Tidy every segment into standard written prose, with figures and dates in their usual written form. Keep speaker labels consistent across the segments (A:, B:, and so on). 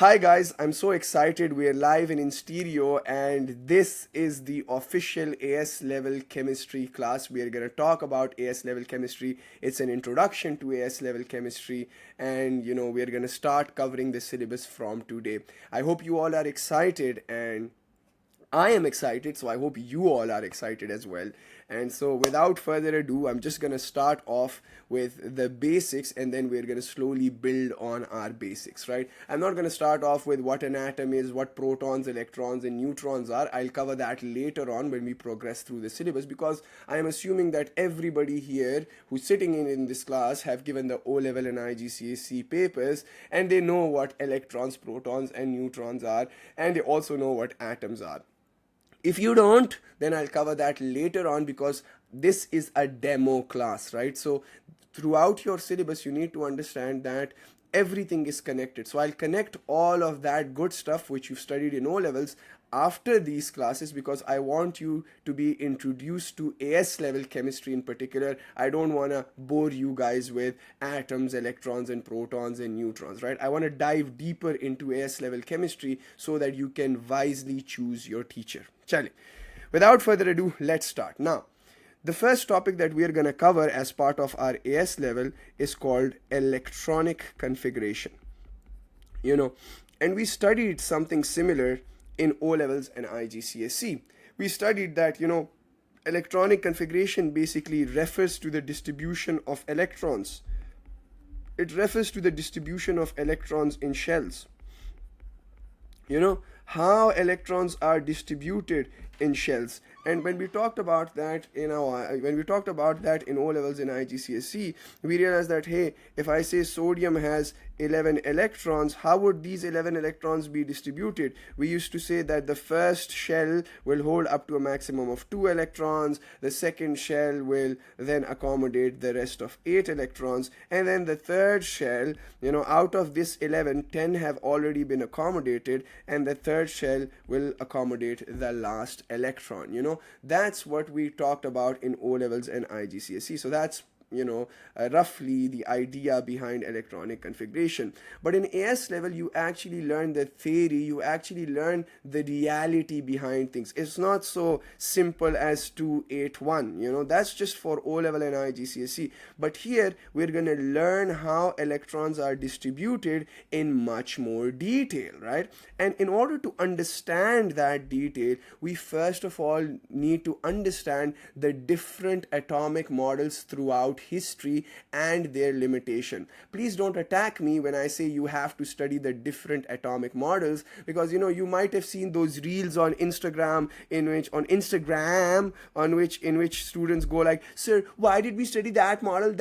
A: Hi guys, I'm so excited. We're live and in stereo, and this is the official AS level chemistry class. We are going to talk about AS level chemistry. It's an introduction to AS level chemistry, and we're going to start covering the syllabus from today. I hope you all are excited, and I am excited, so I hope you all are excited as well. And so, without further ado, I'm just going to start off with the basics and then we're going to slowly build on our basics, right? I'm not going to start off with what an atom is, what protons, electrons, and neutrons are. I'll cover that later on when we progress through the syllabus because I am assuming that everybody here who's sitting in this class have given the O level and IGCSE papers and they know what electrons, protons, and neutrons are, and they also know what atoms are. If you don't, then I'll cover that later on because this is a demo class, right? So throughout your syllabus, you need to understand that everything is connected. So I'll connect all of that good stuff which you've studied in O levels after these classes because I want you to be introduced to AS level chemistry in particular. I don't want to bore you guys with atoms, electrons, and protons and neutrons, right? I want to dive deeper into AS level chemistry so that you can wisely choose your teacher. Chale. Without further ado, let's start. Now, the first topic that we are going to cover as part of our AS level is called electronic configuration. And we studied something similar in O levels and IGCSE. We studied that, electronic configuration basically refers to the distribution of electrons. It refers to the distribution of electrons in shells. How electrons are distributed in shells. And when we talked about that in O levels in IGCSE, we realized that hey, if I say sodium has 11 electrons, how would these 11 electrons be distributed? We used to say that the first shell will hold up to a maximum of 2 electrons, the second shell will then accommodate the rest of 8 electrons, and then the third shell, out of this 11, 10 have already been accommodated, and the third shell will accommodate the last electron. That's what we talked about in O levels and IGCSE. So that's roughly the idea behind electronic configuration. But in AS level, you actually learn the theory, you actually learn the reality behind things. It's not so simple as 281, that's just for O level and IGCSE. But here, we're going to learn how electrons are distributed in much more detail, right? And in order to understand that detail, we first of all need to understand the different atomic models throughout history and their limitation. Please don't attack me when I say you have to study the different atomic models because you might have seen those reels on Instagram in which students go like, sir, why did we study that model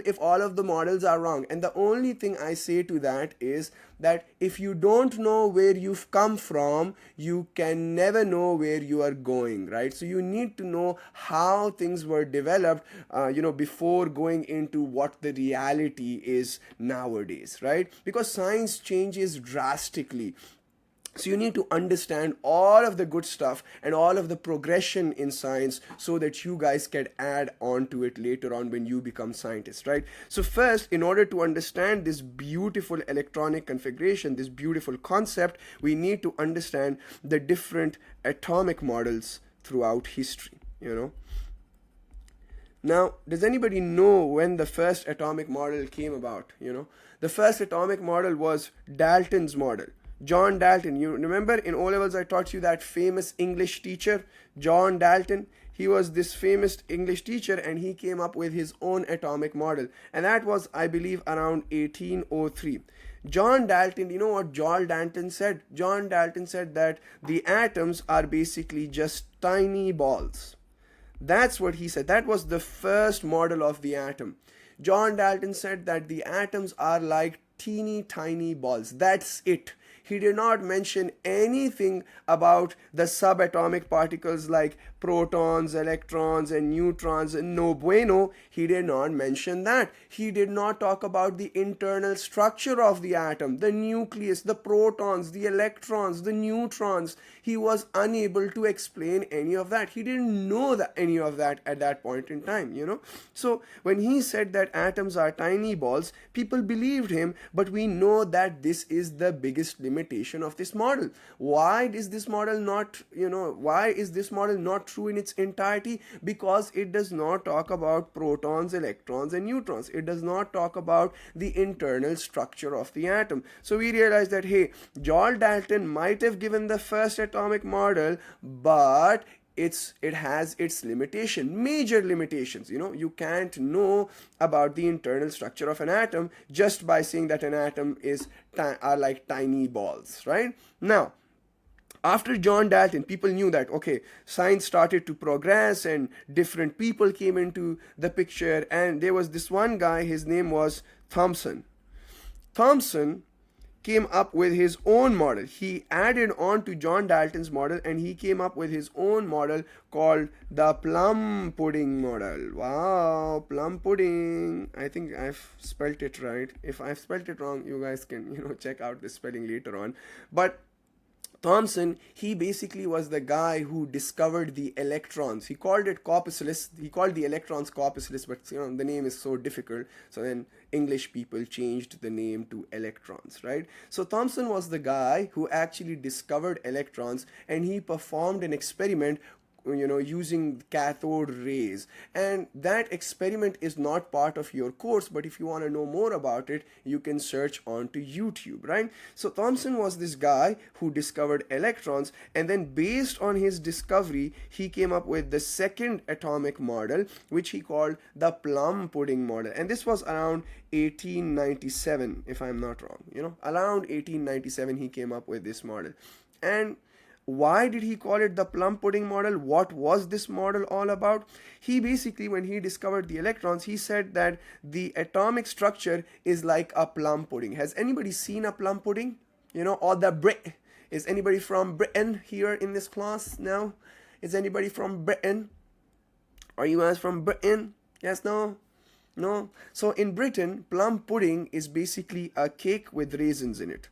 A: if all of the models are wrong? And the only thing I say to that is that if you don't know where you've come from, you can never know where you are going, right? So you need to know how things were developed, before going into what the reality is nowadays, right? Because science changes drastically. So you need to understand all of the good stuff and all of the progression in science so that you guys can add on to it later on when you become scientists, right? So first, in order to understand this beautiful electronic configuration, this beautiful concept, we need to understand the different atomic models throughout history, Now, does anybody know when the first atomic model came about? The first atomic model was Dalton's model. John Dalton, you remember in O levels I taught you that famous English teacher, John Dalton. He was this famous English teacher and he came up with his own atomic model. And that was, I believe, around 1803. John Dalton, you know what John Dalton said? John Dalton said that the atoms are basically just tiny balls. That's what he said. That was the first model of the atom. John Dalton said that the atoms are like teeny tiny balls. That's it. He did not mention anything about the subatomic particles like protons, electrons, and neutrons. No bueno, he did not mention that. He did not talk about the internal structure of the atom, the nucleus, the protons, the electrons, the neutrons. He was unable to explain any of that. He didn't know any of that at that point in time, So when he said that atoms are tiny balls, people believed him, But we know that this is the biggest limitation of this model. Why is this model not, why is this model not true in its entirety? Because it does not talk about protons, electrons, and neutrons. It does not talk about the internal structure of the atom. So we realize that, hey, John Dalton might have given the first atomic model, but it has its major limitations. You can't know about the internal structure of an atom just by saying that an atom are like tiny balls, right? Now, after John Dalton, people knew that, okay, science started to progress and different people came into the picture, and there was this one guy, his name was Thomson. Thomson came up with his own model. He added on to John Dalton's model, and he came up with his own model called the plum pudding model. Wow, plum pudding. I think I've spelt it right. If I've spelt it wrong, you guys can, check out the spelling later on. But Thomson, he basically was the guy who discovered the electrons. He called it corpuscles. He called the electrons corpuscles, but the name is so difficult. So then English people changed the name to electrons, right? So Thomson was the guy who actually discovered electrons, and he performed an experiment using cathode rays, and that experiment is not part of your course, but if you want to know more about it, you can search onto YouTube, right? So Thomson was this guy who discovered electrons, and then based on his discovery, he came up with the second atomic model, which he called the plum pudding model, and this was around 1897, if I'm not wrong. Around 1897 he came up with this model. And why did he call it the plum pudding model? What was this model all about? He basically, when he discovered the electrons, he said that the atomic structure is like a plum pudding. Has anybody seen a plum pudding? Or the Brit? Is anybody from Britain here in this class now? Is anybody from Britain? Are you guys from Britain? Yes, no? No? So in Britain, plum pudding is basically a cake with raisins in it.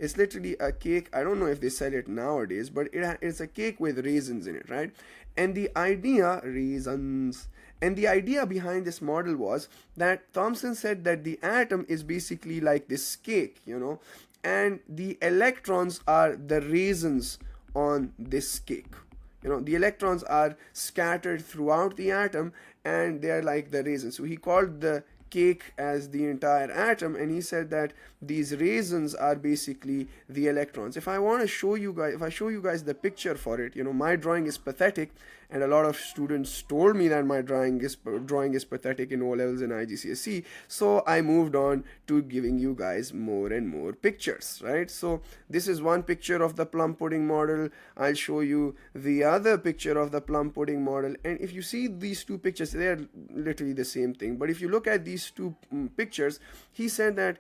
A: It's literally a cake. I don't know if they sell it nowadays, but it's a cake with raisins in it, right? And the idea, raisins, and the idea behind this model was that Thomson said that the atom is basically like this cake, and the electrons are the raisins on this cake. The electrons are scattered throughout the atom, and they're like the raisins. So he called the cake as the entire atom, and he said that these raisins are basically the electrons. If I show you guys the picture for it, my drawing is pathetic, and a lot of students told me that my drawing is pathetic in O levels and IGCSE, so I moved on to giving you guys more and more pictures, right? So this is one picture of the plum pudding model. I'll show you the other picture of the plum pudding model, and if you see these two pictures, they're literally the same thing, but if you look at these two pictures, he said that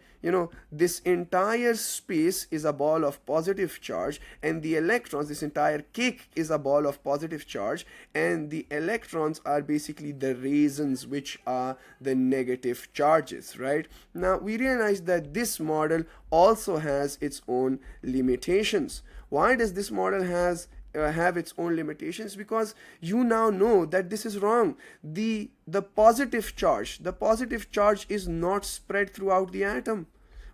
A: this entire space is a ball of positive charge, and the electrons, this entire cake is a ball of positive charge, and the electrons are basically the raisins, which are the negative charges, right? Now we realize that this model also has its own limitations. Why does this model have its own limitations? Because you now know that this is wrong. The positive charge is not spread throughout the atom.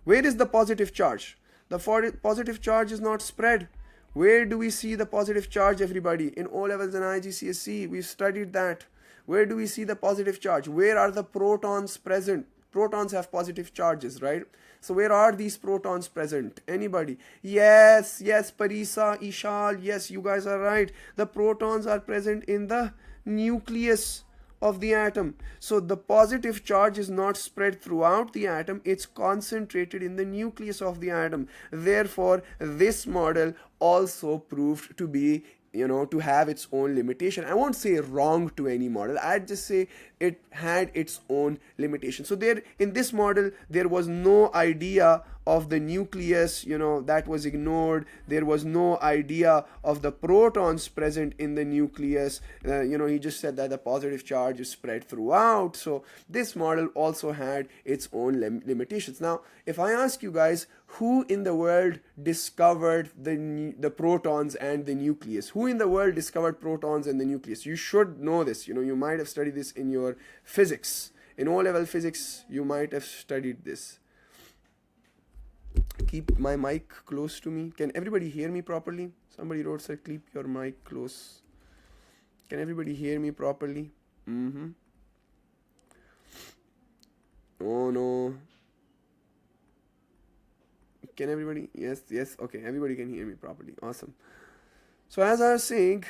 A: Where is the positive charge? The positive charge is not spread. Where do we see the positive charge, everybody? In O levels and IGCSE, we've studied that. Where do we see the positive charge? Where are the protons present? Protons have positive charges, right? So where are these protons present? Anybody? Yes, Parisa, Ishal, yes, you guys are right. The protons are present in the nucleus of the atom. So the positive charge is not spread throughout the atom, it's concentrated in the nucleus of the atom. Therefore, this model also proved to be to have its own limitation. I won't say wrong to any model, I'd just say it had its own limitation. So there, in this model, there was no idea of the nucleus, that was ignored. There was no idea of the protons present in the nucleus. He just said that the positive charge is spread throughout. So this model also had its own limitations. Now, if I ask you guys, who in the world discovered the protons and the nucleus? Who in the world discovered protons and the nucleus? You should know this. You might have studied this in your physics. In O-level physics, you might have studied this. Keep my mic close to me. Can everybody hear me properly? Somebody wrote, said, keep your mic close. Can everybody hear me properly? Mm-hmm. Oh no. Can everybody? Yes, yes. Okay, everybody can hear me properly. Awesome. So as I was saying,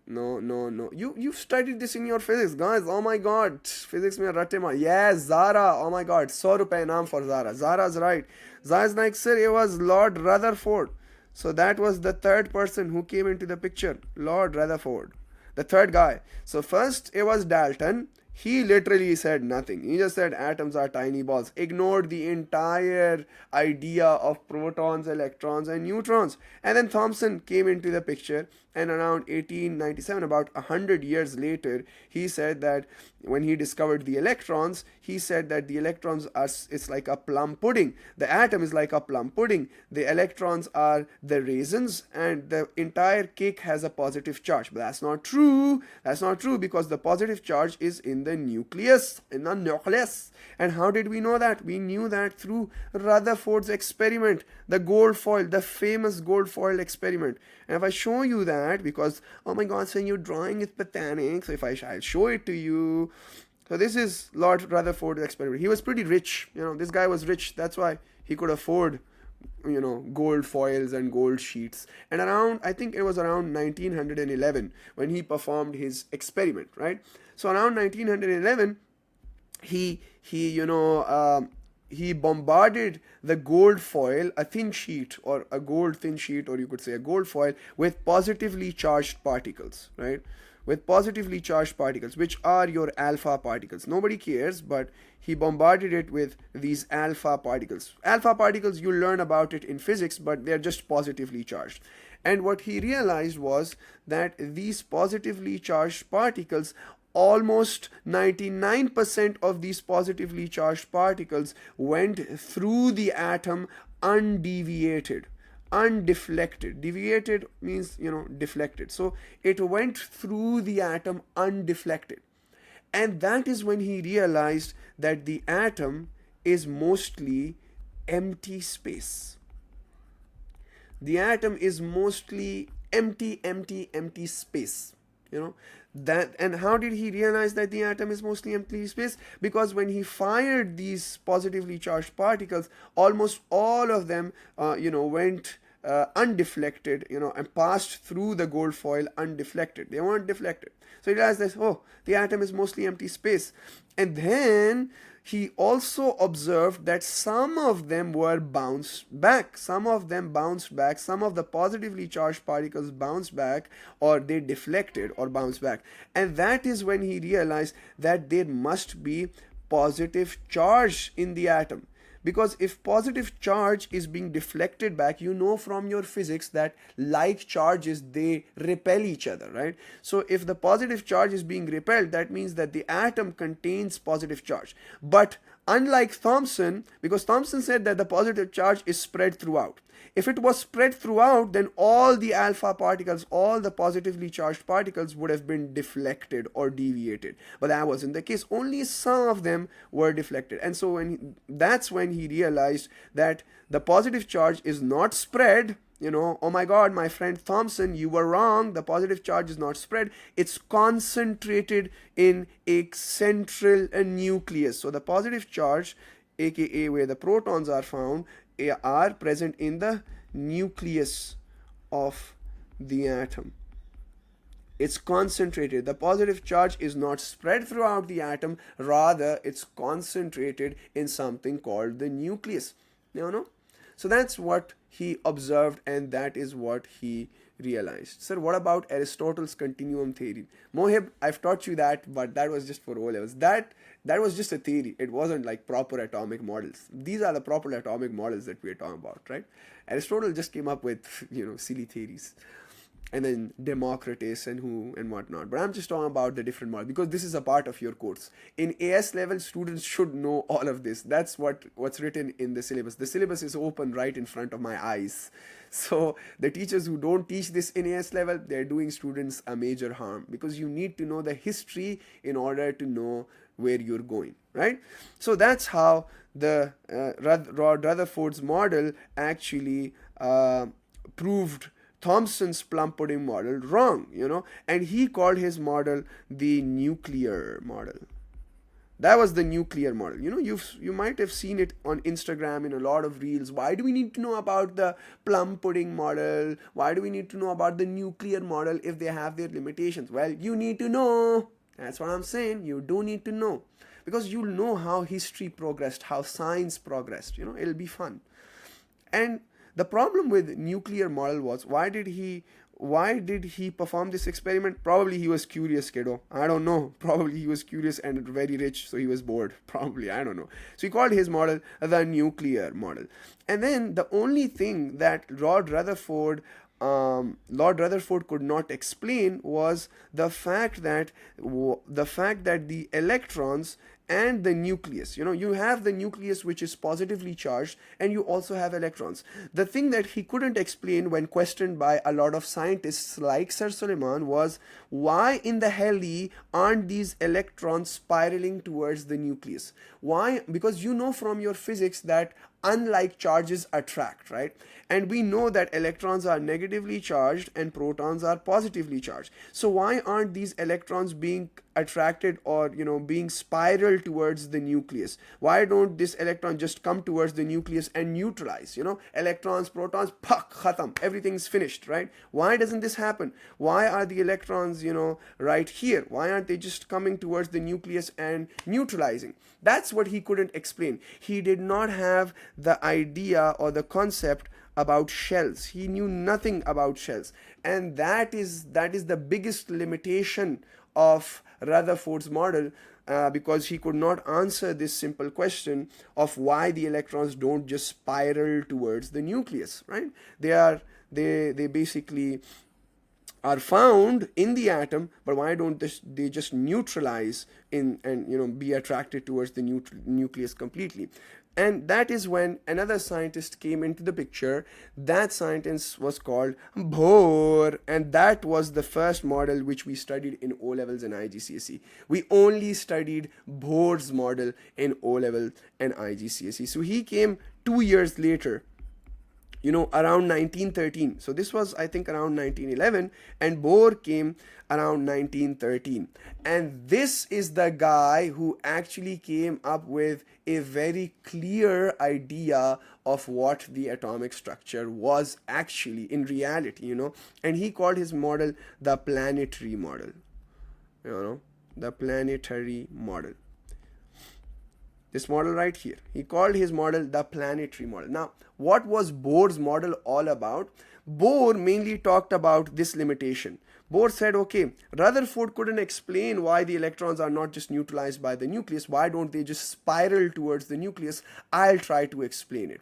A: no, no, no. You've studied this in your physics, guys. Oh my God, physics mein ratte mar. Yes, Zara. Oh my God, 100 rupees naam for Zara. Zara's right. Zara's like, sir, it was Lord Rutherford. So that was the third person who came into the picture, Lord Rutherford, the third guy. So first it was Dalton. He literally said nothing. He just said atoms are tiny balls. Ignored the entire idea of protons, electrons, and neutrons. And then Thomson came into the picture, and around 1897, about 100 years later, he said that when he discovered the electrons, he said that the electrons are, it's like a plum pudding. The atom is like a plum pudding. The electrons are the raisins, and the entire cake has a positive charge. But that's not true. That's not true, because the positive charge is in the nucleus, in the nucleus. And how did we know that? We knew that through Rutherford's experiment, the gold foil, the famous gold foil experiment. And if I show you that, because oh my God, saying your drawing is pathetic, so if I'll show it to you. So this is Lord Rutherford's experiment. He was pretty rich, this guy was rich. That's why he could afford gold foils and gold sheets. And around, I think it was around 1911 when he performed his experiment, right? So around 1911, he bombarded the gold foil, a thin sheet, or a gold thin sheet, or you could say a gold foil, with positively charged particles, right? With positively charged particles, which are your alpha particles. Nobody cares, but he bombarded it with these alpha particles. Alpha particles, you learn about it in physics, but they're just positively charged. And what he realized was that these positively charged particles, almost 99% of these positively charged particles went through the atom undeviated, undeflected. Deviated means, deflected. So it went through the atom undeflected. And that is when he realized that the atom is mostly empty space. The atom is mostly empty space. That. And how did he realize that the atom is mostly empty space? Because when he fired these positively charged particles, almost all of them went undeflected, and passed through the gold foil undeflected. They weren't deflected. So he realized that, oh, the atom is mostly empty space. And then he also observed that some of them were bounced back. Some of them bounced back. Some of the positively charged particles bounced back, or they deflected or bounced back. And that is when he realized that there must be positive charge in the atom. Because if positive charge is being deflected back, from your physics that like charges, they repel each other, right? So if the positive charge is being repelled, that means that the atom contains positive charge. But unlike Thomson, because Thomson said that the positive charge is spread throughout. If it was spread throughout, then all the alpha particles, all the positively charged particles would have been deflected or deviated. But that wasn't the case. Only some of them were deflected. And so that's when he realized that the positive charge is not spread. Oh my God, my friend Thomson, you were wrong. The positive charge is not spread. It's concentrated in a central nucleus. So the positive charge, aka where the protons are found, are present in the nucleus of the atom. It's concentrated. The positive charge is not spread throughout the atom, rather it's concentrated in something called the nucleus. So that's what he observed, and that is what he realized. Sir, what about Aristotle's continuum theory? Mohib, I've taught you that, but that was just for O levels. That was just a theory. It wasn't like proper atomic models. These are the proper atomic models that we're talking about, right? Aristotle just came up with, silly theories. And then Democritus and whatnot. But I'm just talking about the different models, because this is a part of your course. In AS level, students should know all of this. That's what's written in the syllabus. The syllabus is open right in front of my eyes. So the teachers who don't teach this in AS level, they're doing students a major harm, because you need to know the history in order to know where you're going, right? So that's how the Rutherford's model actually proved Thomson's plum pudding model wrong, and he called his model the nuclear model. That was the nuclear model. You might have seen it on Instagram in a lot of reels. Why do we need to know about the plum pudding model? Why do we need to know about the nuclear model if they have their limitations? Well, you need to know. That's what I'm saying. You do need to know, because you'll know how history progressed, how science progressed. It'll be fun. And the problem with nuclear model was, why did he perform this experiment? Probably he was curious, kiddo. I don't know. Probably he was curious and very rich, so he was bored. Probably, I don't know. So he called his model the nuclear model. And then the only thing that Lord Rutherford could not explain was the fact that the electrons and the nucleus, you have the nucleus which is positively charged, and you also have electrons. The thing that he couldn't explain when questioned by a lot of scientists like Sir Suleiman was, why in the hell aren't these electrons spiraling towards the nucleus? Why? Because from your physics that unlike charges attract, right? And we know that electrons are negatively charged and protons are positively charged. So why aren't these electrons being attracted or being spiraled towards the nucleus? Why don't this electron just come towards the nucleus and neutralize? Electrons, protons, pak, khatam, everything's finished, right? Why doesn't this happen? Why are the electrons right here? Why aren't they just coming towards the nucleus and neutralizing? That's what he couldn't explain. He did not have the idea or the concept about shells. He knew nothing about shells, and that is the biggest limitation of Rutherford's model, because he could not answer this simple question of why the electrons don't just spiral towards the nucleus, right? They basically are found in the atom, but why don't they just neutralize and be attracted towards the nucleus completely? And that is when another scientist came into the picture. That scientist was called Bohr, and that was the first model which we studied in O levels and IGCSE. We only studied Bohr's model in O level and IGCSE. So he came 2 years later, around 1913. So this was, I think, around 1911, and Bohr came around 1913. And this is the guy who actually came up with a very clear idea of what the atomic structure was actually in reality, and he called his model the planetary model, the planetary model. This model right here. He called his model the planetary model. Now, what was Bohr's model all about? Bohr mainly talked about this limitation. Bohr said, okay, Rutherford couldn't explain why the electrons are not just neutralized by the nucleus. Why don't they just spiral towards the nucleus? I'll try to explain it.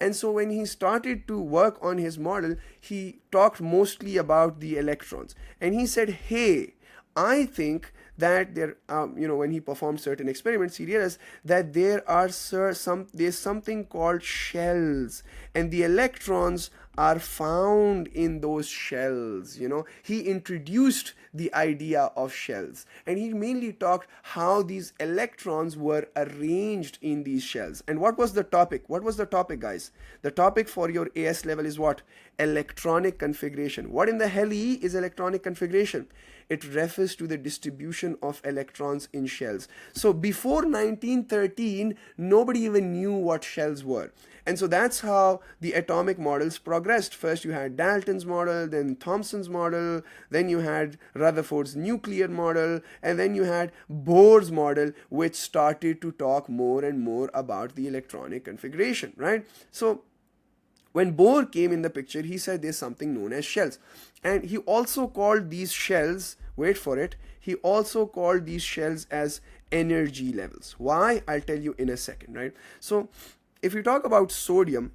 A: And so when he started to work on his model, he talked mostly about the electrons. And he said, hey, I think that when he performed certain experiments, he realized that there's something called shells, and the electrons are found in those shells. He introduced the idea of shells, and he mainly talked how these electrons were arranged in these shells. And what was the topic? Guys? The topic for your AS level is what? Electronic configuration. What in the hell is electronic configuration? It refers to the distribution of electrons in shells. So before 1913, nobody even knew what shells were. And so that's how the atomic models progressed. First you had Dalton's model, then Thomson's model, then you had Rutherford's nuclear model, and then you had Bohr's model, which started to talk more and more about the electronic configuration, right? So when Bohr came in the picture, he said there's something known as shells. And he also called these shells, wait for it, he also called these shells as energy levels. Why? I'll tell you in a second, right? So if you talk about sodium,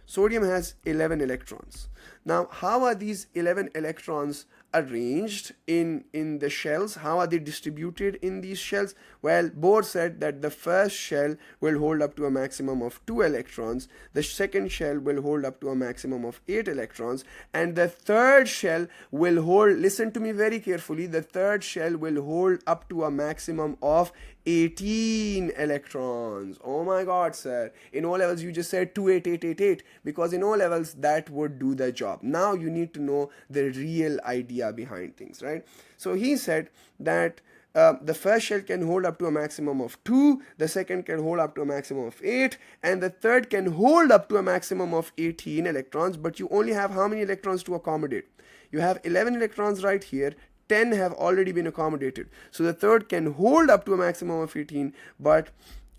A: sodium has 11 electrons. Now, how are these 11 electrons arranged in the shells? How are they distributed in these shells? Well, Bohr said that the first shell will hold up to a maximum of 2 electrons, the second shell will hold up to a maximum of 8 electrons, and the third shell will hold, listen to me very carefully, the third shell will hold up to a maximum of 18 electrons. Oh my god, sir. In O levels you just said 2, 8, 8, 8, 8, because in O levels that would do the job. Now you need to know the real idea behind things, right? So he said that the first shell can hold up to a maximum of 2, the second can hold up to a maximum of 8, and the third can hold up to a maximum of 18 electrons, but you only have how many electrons to accommodate? You have 11 electrons right here, 10 have already been accommodated. So the third can hold up to a maximum of 18, but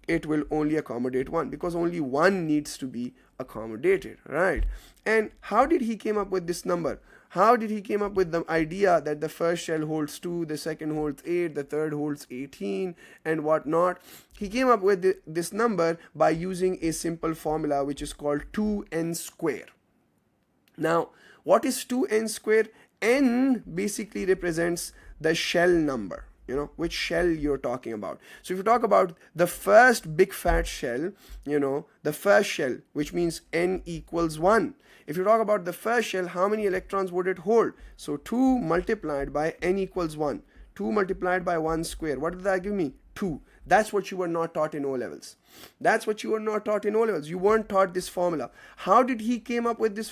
A: it will only accommodate 1 because only 1 needs to be accommodated, right? And how did he came up with this number? How did he came up with the idea that the first shell holds 2, the second holds 8, the third holds 18 and whatnot? He came up with this number by using a simple formula which is called 2n square. Now, what is 2n square? N basically represents the shell number, you know, which shell you're talking about. So if you talk about the first big fat shell, you know, the first shell, which means n equals 1. If you talk about the first shell, how many electrons would it hold? So 2 multiplied by n equals 1. 2 multiplied by 1 square. What did that give me? 2. That's what you were not taught in O levels. That's what you were not taught in O levels. You weren't taught this formula. How did he come up with this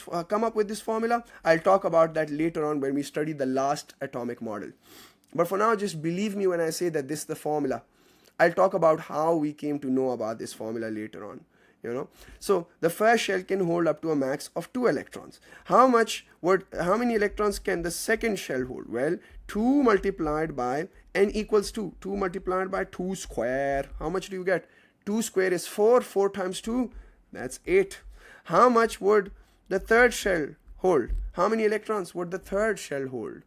A: formula? I'll talk about that later on when we study the last atomic model. But for now, just believe me when I say that this is the formula. I'll talk about how we came to know about this formula later on. You know, so the first shell can hold up to a max of 2 electrons. How many electrons can the second shell hold? Well, 2 multiplied by n equals 2. 2 multiplied by 2 square. How much do you get? 2 square is 4. 4 times 2, that's 8. How much would the third shell hold? How many electrons would the third shell hold?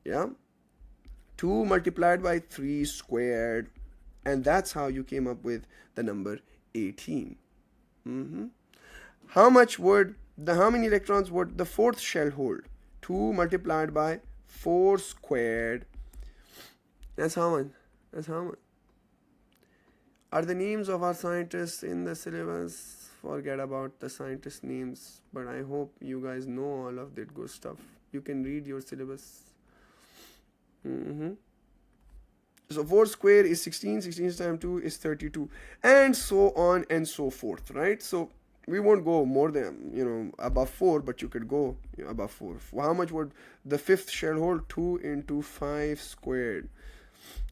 A: Yeah, 2 multiplied by 3 squared. And that's how you came up with the number 18. How many electrons would the fourth shell hold? 2 multiplied by 4 squared. That's how much? That's how much? Are the names of our scientists in the syllabus? Forget about the scientist names, but I hope you guys know all of that good stuff. You can read your syllabus. So 4 square is 16, 16 times 2 is 32, and so on and so forth, right? So we won't go more than, you know, above 4, but you could go, you know, above 4. How much would the fifth shell hold? 2 into 5 squared.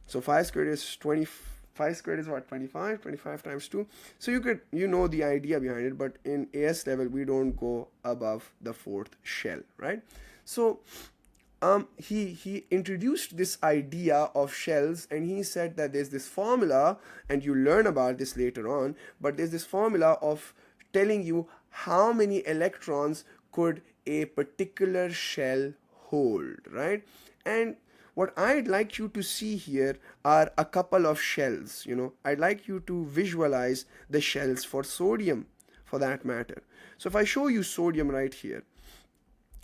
A: So 5 squared is 20. 5 squared is what? 25. 25 times 2. So you know the idea behind it, but in AS level we don't go above the fourth shell, right? So he introduced this idea of shells, and he said that there's this formula, and you learn about this later on, but there's this formula of telling you how many electrons could a particular shell hold, right? And what I'd like you to see here are a couple of shells, you know. I'd like you to visualize the shells for sodium, for that matter. So if I show you sodium right here,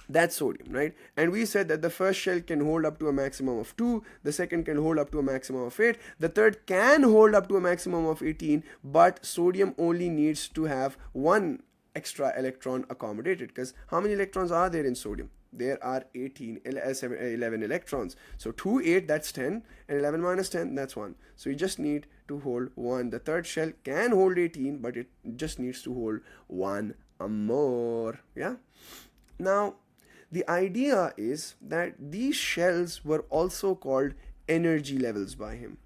A: that's sodium, right? And we said that the first shell can hold up to a maximum of 2, the second can hold up to a maximum of 8, the third can hold up to a maximum of 18, but sodium only needs to have 1 extra electron accommodated, because how many electrons are there in sodium? There are 11 electrons. So 2, 8, that's 10, and 11 minus 10, that's 1. So you just need to hold 1. The third shell can hold 18, but it just needs to hold 1 more, yeah? Now, the idea is that these shells were also called energy levels by him.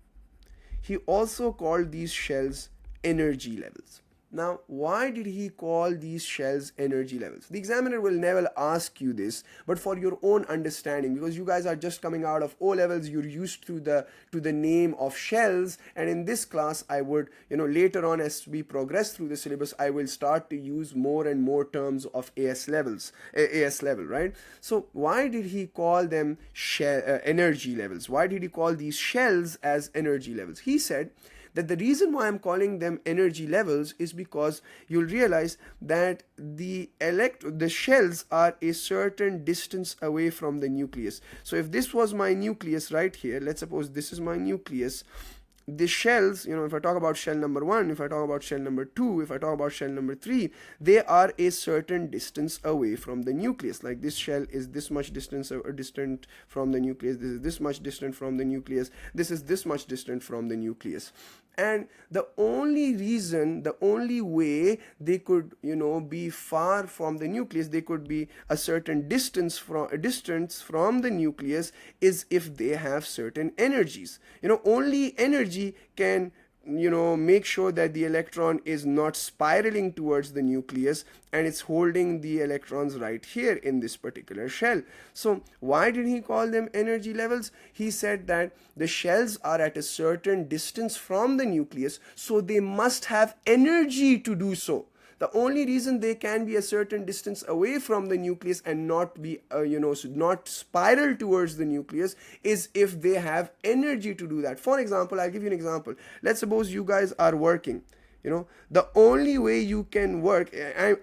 A: He also called these shells energy levels. Now, why did he call these shells energy levels? The examiner will never ask you this, but for your own understanding, because you guys are just coming out of O levels, you're used to the name of shells, and in this class, I would, you know, later on as we progress through the syllabus, I will start to use more and more terms of AS level, right? So why did he call them energy levels? Why did he call these shells as energy levels? He said that the reason why I'm calling them energy levels is because you'll realize that the shells are a certain distance away from the nucleus. So if this was my nucleus right here, let's suppose this is my nucleus, the shells, if I talk about shell number 1, if I talk about shell number 2, if I talk about shell number 3, they are a certain distance away from the nucleus. Like this shell is this much distance distant from the nucleus, this is this much distant from the nucleus, this is this much distant from the nucleus. And the only reason, the only way they could, be far from the nucleus, they could be a certain distance from the nucleus, is if they have certain energies. Only energy can make sure that the electron is not spiraling towards the nucleus and it's holding the electrons right here in this particular shell. So why did he call them energy levels? He said that the shells are at a certain distance from the nucleus, so they must have energy to do so. The only reason they can be a certain distance away from the nucleus and not be, not spiral towards the nucleus is if they have energy to do that. For example, I'll give you an example. Let's suppose you guys are working. The only way you can work,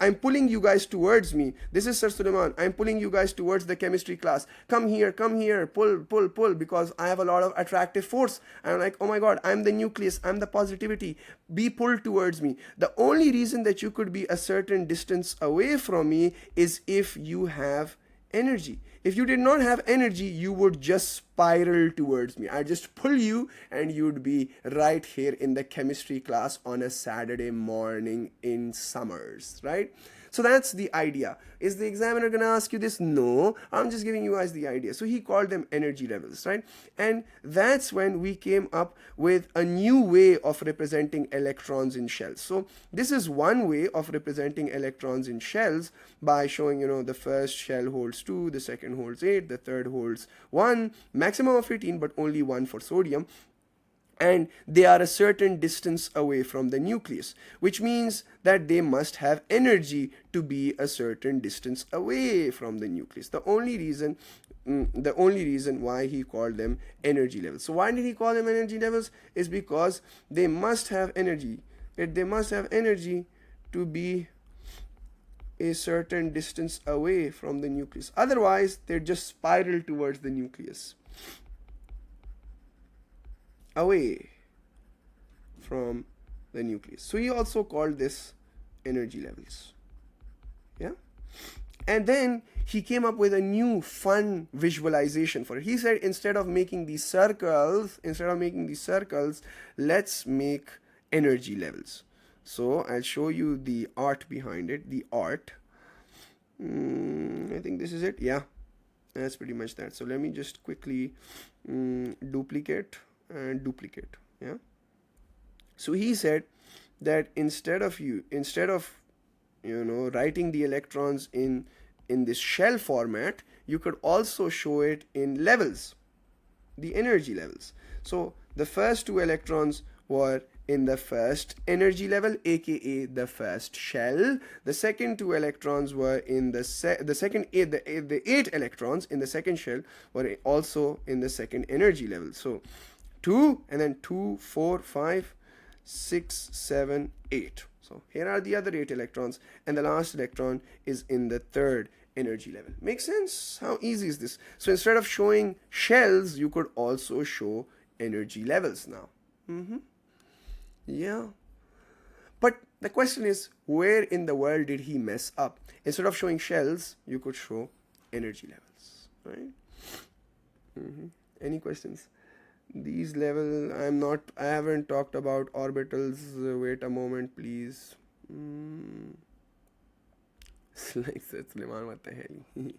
A: I'm pulling you guys towards me. This is Sir Suleiman. I'm pulling you guys towards the chemistry class. Come here, pull, because I have a lot of attractive force. I'm like, oh my God, I'm the nucleus, I'm the positivity. Be pulled towards me. The only reason that you could be a certain distance away from me is if you have energy. If you did not have energy, you would just spiral towards me. I'd just pull you and you'd be right here in the chemistry class on a Saturday morning in summers, right? So that's the idea. Is the examiner going to ask you this? No, I'm just giving you guys the idea. So he called them energy levels, right? And that's when we came up with a new way of representing electrons in shells. So this is one way of representing electrons in shells by showing, the first shell holds 2, the second holds 8, the third holds 1, maximum of 18, but only 1 for sodium. And they are a certain distance away from the nucleus, which means that they must have energy to be a certain distance away from the nucleus. The only reason why he called them energy levels. So why did he call them energy levels? Is because they must have energy. They must have energy to be a certain distance away from the nucleus. Otherwise, they're just spiral towards the nucleus. Away from the nucleus. So he also called this energy levels. Yeah. And then he came up with a new fun visualization for it. He said, instead of making these circles, let's make energy levels. So I'll show you the art behind it. The art. I think this is it. Yeah. That's pretty much that. So let me just quickly duplicate and duplicate. Yeah. So he said that instead of writing the electrons in this shell format, you could also show it in levels, the energy levels. So the first 2 electrons were in the first energy level, aka the first shell. The second 2 electrons were in the second 8 electrons in the second shell were also in the second energy level. So 2 and then 2, 4, 5, 6, 7, 8. So here are the other 8 electrons, and the last electron is in the third energy level. Makes sense? How easy is this? So instead of showing shells, you could also show energy levels now. Yeah. But the question is, where in the world did he mess up? Instead of showing shells, you could show energy levels, right? Any questions? These level, I haven't talked about orbitals. Wait a moment, please. Like Suleiman, what the hell?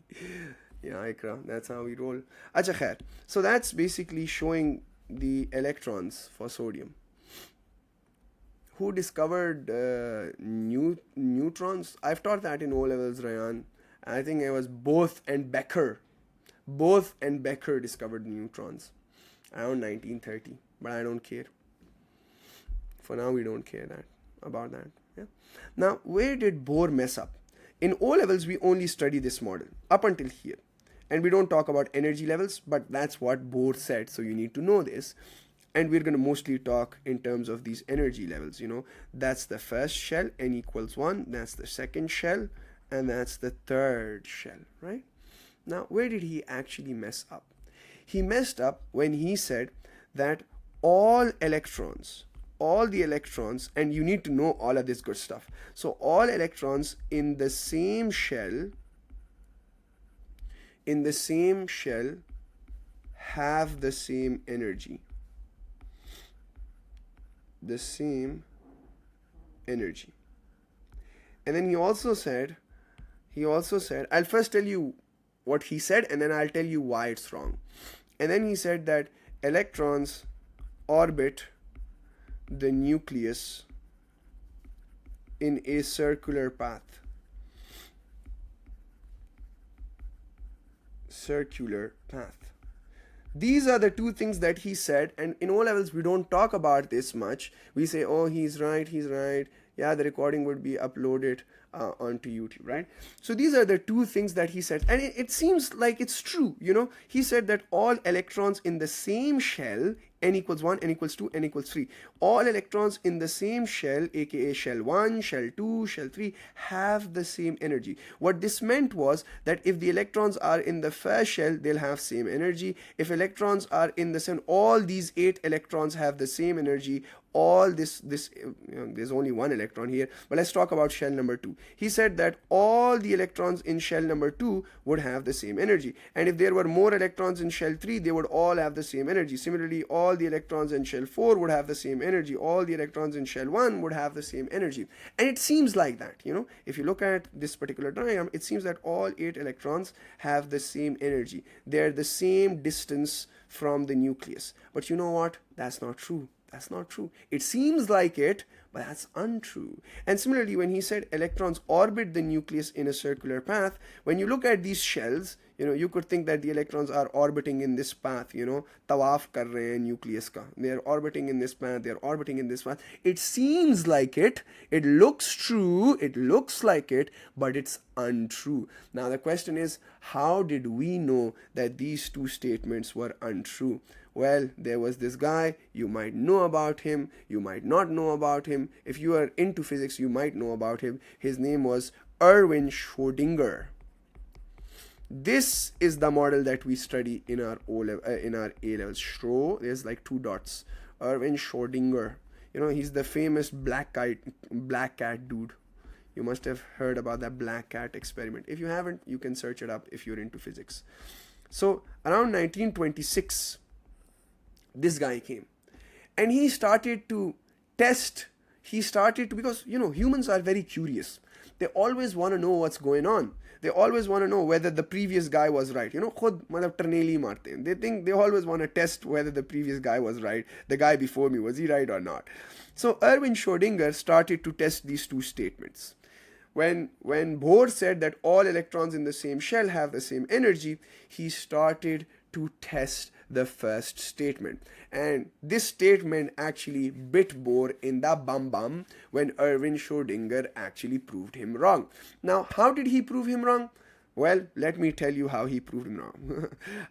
A: Yeah, Ikra, that's how we roll. Acha khair. So that's basically showing the electrons for sodium. Who discovered neutrons? I've taught that in O levels, Rayan. I think it was Bohr and Becker. Bohr and Becker discovered neutrons around 1930, but I don't care. For now, we don't care about that. Yeah. Now, where did Bohr mess up? In O levels, we only study this model up until here, and we don't talk about energy levels, but that's what Bohr said, so you need to know this. And we're going to mostly talk in terms of these energy levels. That's the first shell, n equals 1. That's the second shell, and that's the third shell, right? Now, where did he actually mess up? He messed up when he said that all the electrons, and you need to know all of this good stuff. So all electrons in the same shell have the same energy. And then he also said, I'll first tell you what he said, and then I'll tell you why it's wrong. And then he said that electrons orbit the nucleus in a circular path. These are the two things that he said, and in O levels we don't talk about this much. We say, oh, he's right. Yeah, the recording would be uploaded onto YouTube, right? So these are the two things that he said, and it seems like it's true. He said that all electrons in the same shell, n equals 1, n equals 2, n equals 3, all electrons in the same shell, aka shell 1, shell 2, shell 3, have the same energy. What this meant was that if the electrons are in the first shell, they'll have same energy. If electrons are in the same, all these 8 electrons have the same energy. All this there's only one electron here, but let's talk about shell number 2. He said that all the electrons in shell number 2 would have the same energy, and if there were more electrons in shell 3, they would all have the same energy. Similarly, all the electrons in shell 4 would have the same energy. All the electrons in shell 1 would have the same energy. And it seems like that, if you look at this particular diagram, it seems that all 8 electrons have the same energy. They're the same distance from the nucleus. But you know what? That's not true. It seems like it, but that's untrue. And similarly, when he said electrons orbit the nucleus in a circular path, when you look at these shells, you could think that the electrons are orbiting in this path, tawaf kar rahe hain nucleus ka. They're orbiting in this path, It seems like it looks true, it looks like it, but it's untrue. Now the question is, how did we know that these two statements were untrue? Well, there was this guy, you might know about him, you might not know about him. If you are into physics, you might know about him. His name was Erwin Schrodinger. This is the model that we study in our A levels. There's like 2 dots. Erwin Schrodinger. He's the famous black cat dude. You must have heard about that black cat experiment. If you haven't, you can search it up if you're into physics. So around 1926, this guy came, and he started to test. Because humans are very curious. They always want to know what's going on. They always want to know whether the previous guy was right. Khud matlab tarneli marte hain. They always want to test whether the previous guy was right. The guy before me, was he right or not? So Erwin Schrodinger started to test these two statements. When Bohr said that all electrons in the same shell have the same energy, he started to test the first statement. And this statement actually bit Bohr in the bum when Erwin Schrodinger actually proved him wrong. Now, how did he prove him wrong? Well, let me tell you how he proved him wrong.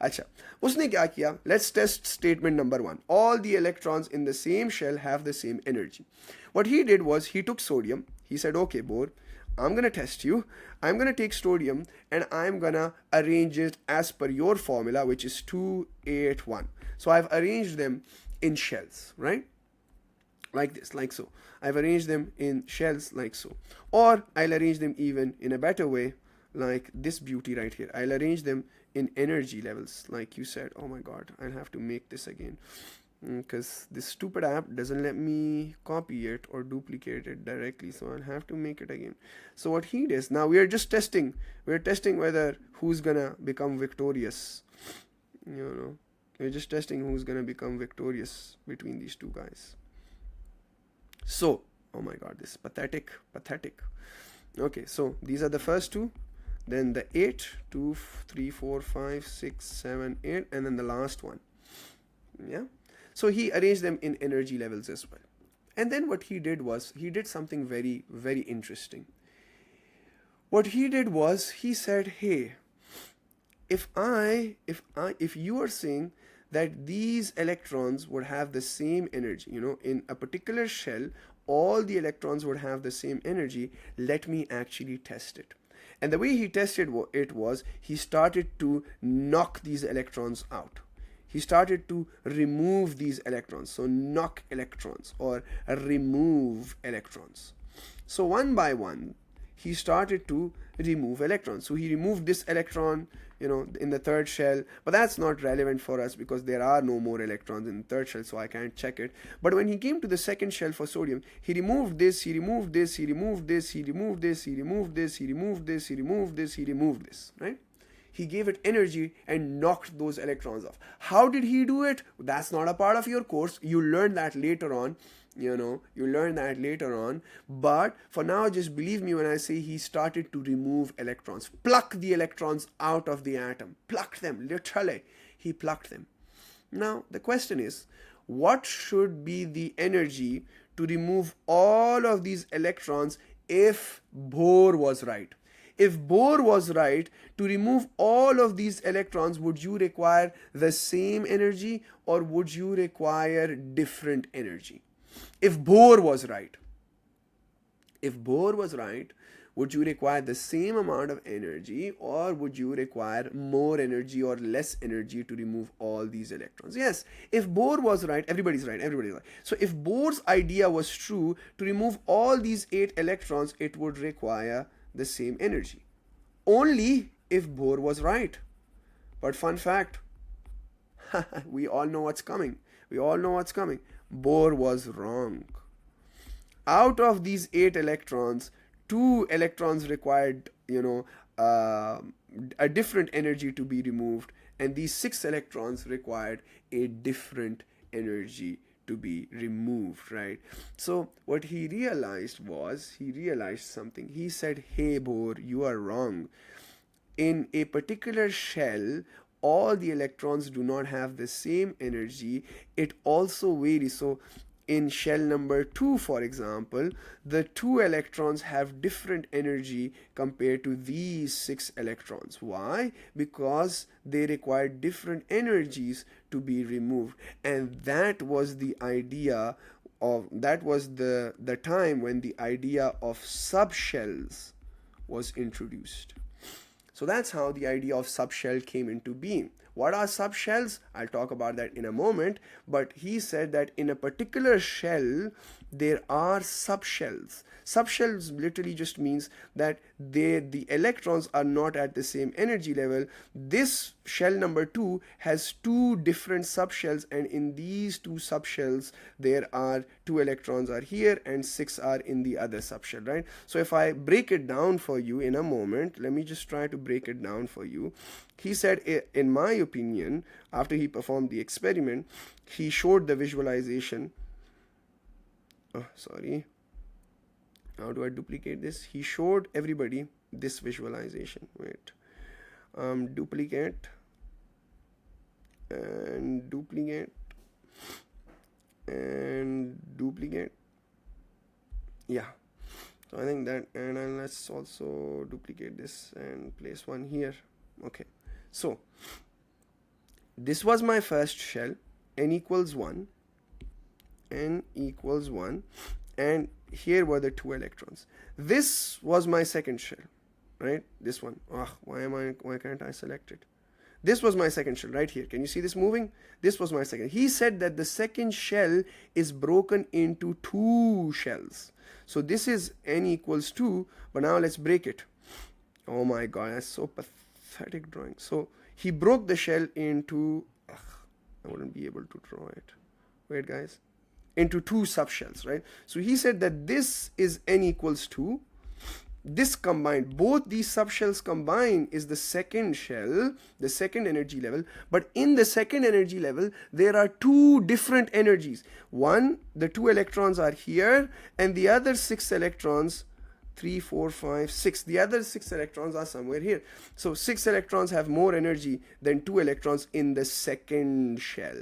A: Acha, उसने क्या किया? Let's test statement number 1. All the electrons in the same shell have the same energy. What he did was, he took sodium. He said, okay, Bohr, I'm going to test you. I'm going to take sodium and I'm going to arrange it as per your formula, which is 281. So I've arranged them in shells, right? Like this, like so. I've arranged them in shells like so. Or I'll arrange them even in a better way, like this beauty right here. I'll arrange them in energy levels, like you said. Oh my God, I'll have to make this again, because this stupid app doesn't let me copy it or duplicate it directly, so I'll have to make it again. So what he does, now we're testing whether who's gonna become victorious. We're just testing who's gonna become victorious between these two guys. So, oh my God, this is pathetic. Okay, so these are the first two, then the 8, 2, 3, 4, 5, 6, 7, 8, and then the last one. Yeah. So he arranged them in energy levels as well. And then what he did was, he did something very, very interesting. What he did was, he said, hey, if you are saying that these electrons would have the same energy. In a particular shell, all the electrons would have the same energy. Let me actually test it. And the way he tested it was, he started to knock these electrons out. He started to remove these electrons. So knock electrons or remove electrons. So one by one, he started to remove electrons. So he removed this electron, in the third shell, but that's not relevant for us because there are no more electrons in the third shell, so I can't check it. But when he came to the second shell for sodium, he removed this, he removed this, he removed this, he removed this, he removed this, he removed this, he removed this, he removed this, right? He gave it energy and knocked those electrons off. How did he do it? That's not a part of your course. You learn that later on. You learn that later on. But for now, just believe me when I say he started to remove electrons. Pluck the electrons out of the atom. Plucked them, literally. He plucked them. Now, the question is, what should be the energy to remove all of these electrons if Bohr was right? If Bohr was right, to remove all of these electrons, would you require the same energy or would you require different energy? If Bohr was right, would you require the same amount of energy or would you require more energy or less energy to remove all these electrons? Yes, if Bohr was right, everybody's right. So if Bohr's idea was true, to remove all these 8 electrons, it would require the same energy. Only if Bohr was right. But fun fact, we all know what's coming. Bohr was wrong. Out of these 8 electrons, 2 electrons required, a different energy to be removed, and these 6 electrons required a different energy to be removed, right? So what he realized something. He said, hey Bohr, you are wrong. In a particular shell, all the electrons do not have the same energy. It also varies. So in shell number 2, for example, the 2 electrons have different energy compared to these 6 electrons. Why? Because they require different energies to be removed. And that was the idea of, that was the time when the idea of subshells was introduced. So that's how the idea of subshell came into being. What are subshells? I'll talk about that in a moment. But he said that in a particular shell, there are subshells. Subshells literally just means that the electrons are not at the same energy level. This shell number 2 has 2 different subshells, and in these 2 subshells, there are 2 electrons are here and 6 are in the other subshell, right? So if I break it down for you in a moment, let me just try to break it down for you. He said, in my opinion, after he performed the experiment, he showed the visualization. Oh, sorry. How do I duplicate this? He showed everybody this visualization. Wait. Duplicate. And duplicate. And duplicate. Yeah. So I think that, and then let's also duplicate this and place one here. Okay. So this was my first shell, n equals 1, n equals 1, and here were the 2 electrons. This was my second shell, right? This one. Why can't I select it? This was my second shell right here. Can you see this moving? This was my second. He said that the second shell is broken into 2 shells. So this is n equals 2, but now let's break it. Oh my God, that's so pathetic drawing. So he broke the shell into, I wouldn't be able to draw it. Wait guys, into 2 subshells, right? So he said that this is n equals 2. This combined, both these subshells combined is the second shell, the second energy level. But in the second energy level, there are 2 different energies. One, the 2 electrons are here, and the other 6 electrons, 3, 4, 5, 6. The other 6 electrons are somewhere here. So 6 electrons have more energy than 2 electrons in the second shell.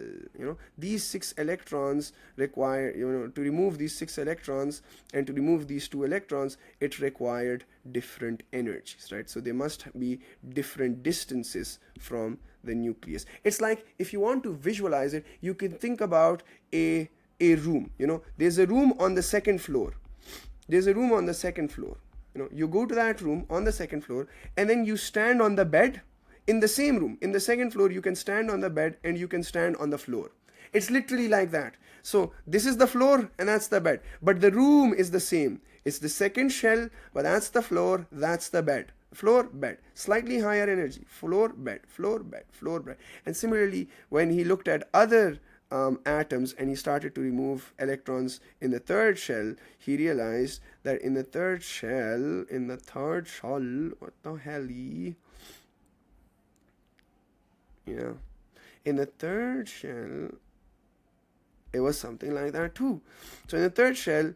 A: These 6 electrons require, to remove these 6 electrons and to remove these 2 electrons, it required different energies, right? So they must be different distances from the nucleus. It's like, if you want to visualize it, you can think about a room. There's a room on the second floor. There's a room on the second floor. You go to that room on the second floor, and then you stand on the bed in the same room. In the second floor, you can stand on the bed and you can stand on the floor. It's literally like that. So this is the floor and that's the bed, but the room is the same. It's the second shell, but that's the floor, that's the bed. Floor, bed, slightly higher energy. Floor, bed, floor, bed, floor, bed. And similarly, when he looked at other atoms and he started to remove electrons in the third shell, he realized that in the third shell, what the hell? Yeah, in the third shell, it was something like that too. So in the third shell,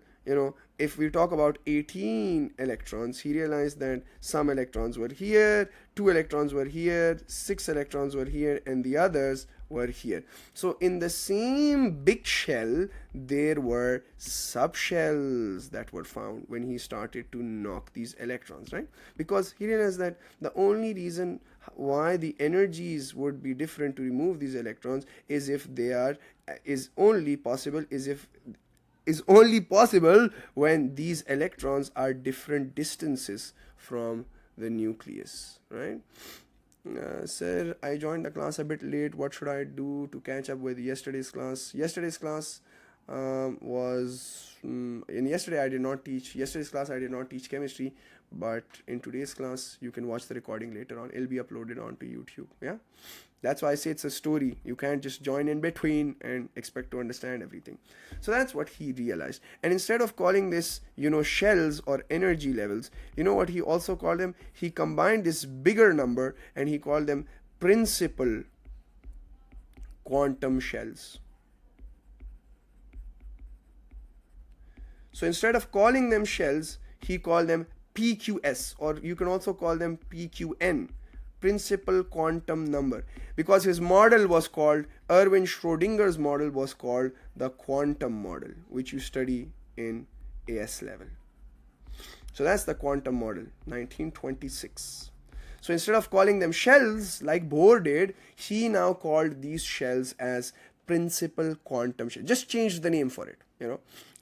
A: if we talk about 18 electrons, he realized that some electrons were here, 2 electrons were here, 6 electrons were here, and the others were here. So in the same big shell, there were subshells that were found when he started to knock these electrons, right? Because he realized that the only reason why the energies would be different to remove these electrons is only possible when these electrons are different distances from the nucleus, right? Sir, I joined the class a bit late. What should I do to catch up with yesterday's class? Yesterday's class Yesterday's class I did not teach chemistry, but in today's class you can watch the recording later on. It'll be uploaded onto YouTube. Yeah, that's why I say it's a story. You can't just join in between and expect to understand everything. So that's what he realized. And instead of calling this, shells or energy levels, what he also called them? He combined this bigger number and he called them principal quantum shells. So instead of calling them shells, he called them PQS, or you can also call them PQN, principal quantum number, because his model was called, Erwin Schrodinger's model was called the quantum model, which you study in AS level. So that's the quantum model, 1926. So instead of calling them shells like Bohr did, he now called these shells as principal quantum shells. Just changed the name for it,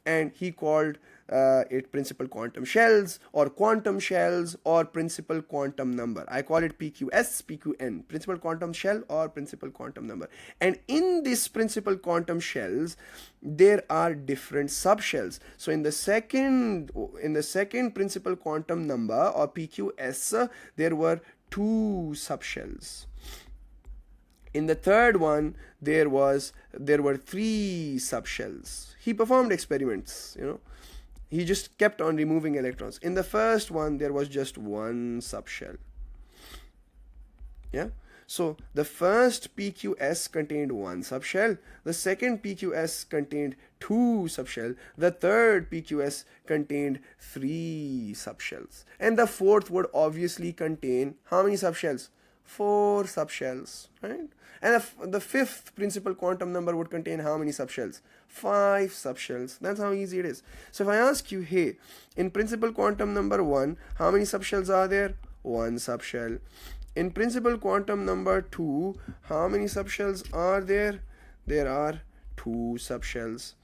A: and he called it principal quantum shells or quantum shells or principal quantum number. I call it PQS, PQN, principal quantum shell or principal quantum number. And in this principal quantum shells, there are different subshells. So in the second principal quantum number or PQS, there were 2 subshells. In the third one, there were 3 subshells. He performed experiments, He just kept on removing electrons. In the first one, there was just 1 subshell. Yeah. So the first PQS contained 1 subshell. The second PQS contained 2 subshells. The third PQS contained 3 subshells. And the fourth would obviously contain how many subshells? 4 subshells, right? And the fifth principal quantum number would contain how many subshells? 5 subshells. That's how easy it is. So if I ask you, hey, in principal quantum number 1, how many subshells are there? 1 subshell. In principal quantum number 2, how many subshells are there? There are 2 subshells.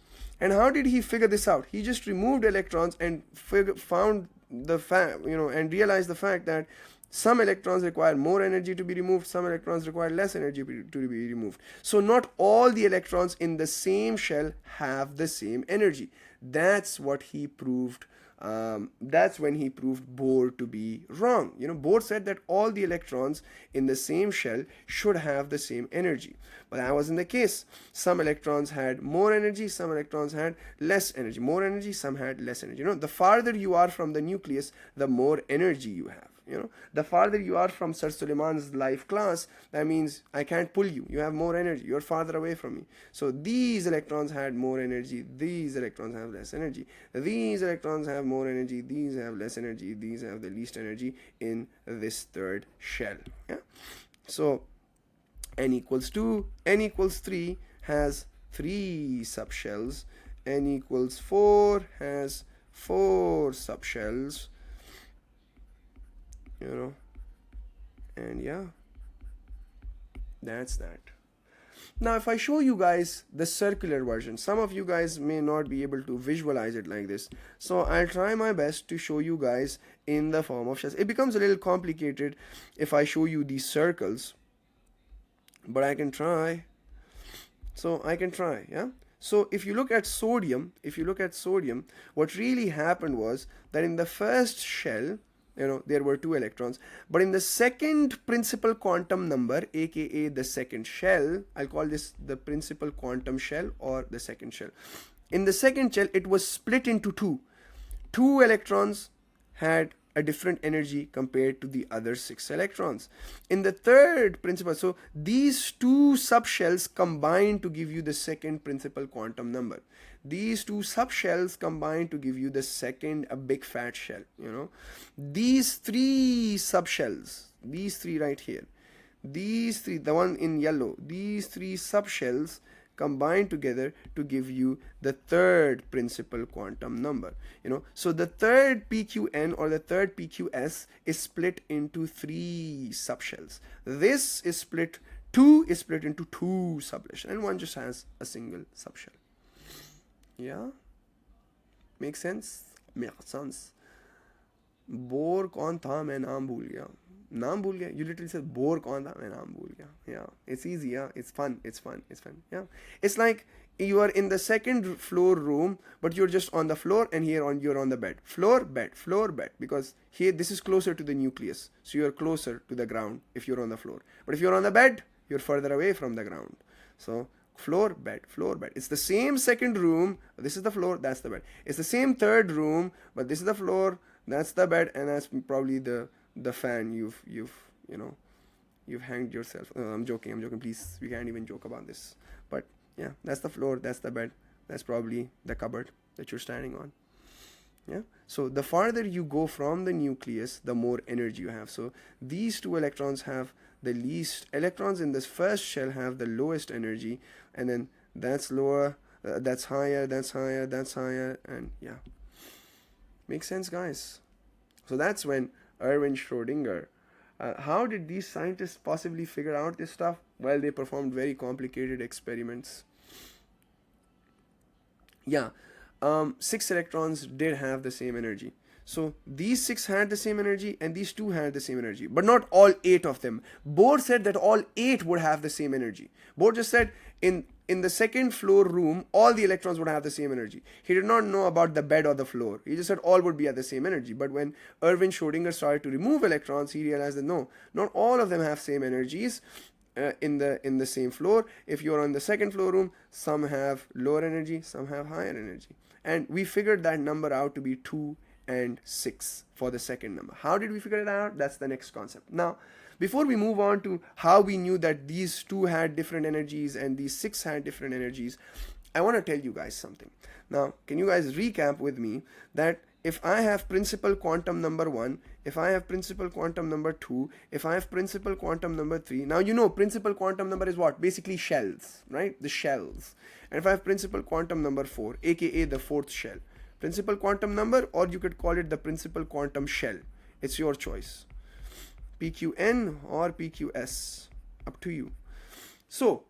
A: And how did he figure this out? He just removed electrons and found the fact, and realized the fact that some electrons require more energy to be removed, some electrons require less energy to be removed. So not all the electrons in the same shell have the same energy. That's what he proved. That's when he proved Bohr to be wrong. Bohr said that all the electrons in the same shell should have the same energy. But that wasn't the case. Some electrons had more energy, some electrons had less energy. More energy, some had less energy. The farther you are from the nucleus, the more energy you have. You know, the farther you are from Sir Suleiman's life class, that means I can't pull you. You have more energy. You're farther away from me. So these electrons had more energy. These electrons have less energy. These electrons have more energy. These have less energy. These have the least energy in this third shell. Yeah. So n equals 2, n equals 3 has 3 subshells. N equals 4 has 4 subshells. You know, and yeah, that's that. Now if I show you guys the circular version, some of you guys may not be able to visualize it like this, so I'll try my best to show you guys in the form of shells. It becomes a little complicated if I show you these circles, but I can try. So I can try, yeah. So if you look at sodium, what really happened was that in the first shell, you know, there were 2 electrons, but in the second principal quantum number, aka the second shell, I'll call this the principal quantum shell or the second shell. In the second shell, it was split into 2. 2 electrons had a different energy compared to the other 6 electrons. In the third principal, so these 2 subshells combine to give you the second principal quantum number. These 2 subshells combine to give you the second, a big fat shell, you know. These 3 subshells, these 3 right here, these 3, the one in yellow, these 3 subshells combine together to give you the third principal quantum number, you know. So the third PQN or the third PQS is split into 3 subshells. This is split, 2 is split into 2 subshells, and one just has a single subshell. Yeah, makes sense? Makes sense. Bore कौन था मैं नाम भूल गया. नाम भूल गया. You literally said bore कौन था मैं नाम भूल गया. Yeah, it's easy. Yeah, it's fun. It's fun. It's fun. Yeah, it's like you are in the second floor room, but you're just on the floor, and here on you're on the bed. Floor, bed, floor, bed. Because here this is closer to the nucleus, so you're closer to the ground if you're on the floor. But if you're on the bed, you're further away from the ground. So floor, bed, floor, bed. It's the same second room. This is the floor. That's the bed. It's the same third room, but this is the floor. That's the bed, and that's probably the fan you've hanged yourself. I'm joking. Please, we can't even joke about this. But yeah, that's the floor. That's the bed. That's probably the cupboard that you're standing on. Yeah. So the farther you go from the nucleus, the more energy you have. So these 2 electrons have the least. Electrons in this first shell have the lowest energy, and then that's lower, that's higher, that's higher, that's higher, and yeah. Makes sense, guys? So that's when Erwin Schrodinger. How did these scientists possibly figure out this stuff? Well, they performed very complicated experiments. Yeah, 6 electrons did have the same energy. So these 6 had the same energy, and these 2 had the same energy, but not all 8 of them. Bohr said that all 8 would have the same energy. Bohr just said in the second floor room, all the electrons would have the same energy. He did not know about the bed or the floor. He just said all would be at the same energy. But when Erwin Schrodinger started to remove electrons, he realized that no, not all of them have same energies in the same floor. If you're on the second floor room, some have lower energy, some have higher energy. And we figured that number out to be 2 and 6 for the second number. How did we figure it out? That's the next concept. Now, before we move on to how we knew that these 2 had different energies and these 6 had different energies, I want to tell you guys something. Now, can you guys recap with me that if I have principal quantum number 1, if I have principal quantum number 2, if I have principal quantum number 3, now you know principal quantum number is what? Basically shells, right? The shells. And if I have principal quantum number 4, aka the 4th shell, principal quantum number, or you could call it the principal quantum shell. It's your choice. PQN or PQS, up to you. So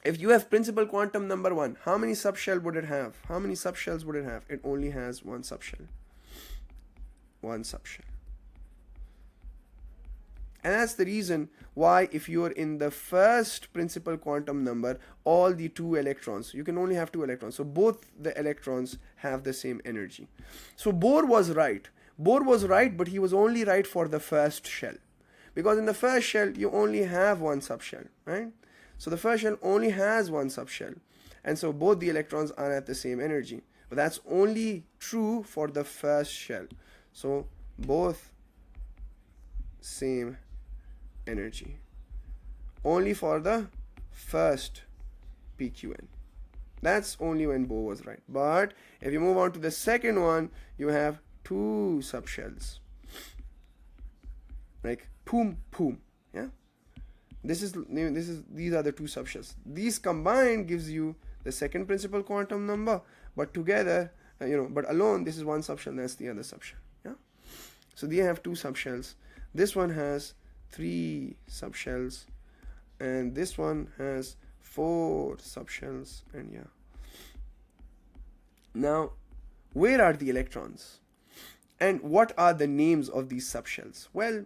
A: if you have principal quantum number 1, how many subshell would it have? How many subshells would it have? It only has 1 subshell. 1 subshell. And that's the reason why if you're in the first principal quantum number, all the 2 electrons, you can only have 2 electrons. So both the electrons have the same energy. So Bohr was right. Bohr was right, but he was only right for the first shell. Because in the first shell, you only have 1 subshell, right? So the first shell only has 1 subshell. And so both the electrons are at the same energy. But that's only true for the first shell. So both same energy. Only for the first PQN. That's only when Bohr was right. But if you move on to the second one, you have two subshells. Like poom poom. Yeah. These are the two subshells. These combined gives you the second principal quantum number, but together, but alone, this is one subshell, that's the other subshell. Yeah. So they have two subshells. This one has 3 subshells, and this one has 4 subshells, and yeah. Now, where are the electrons? And what are the names of these subshells? Well,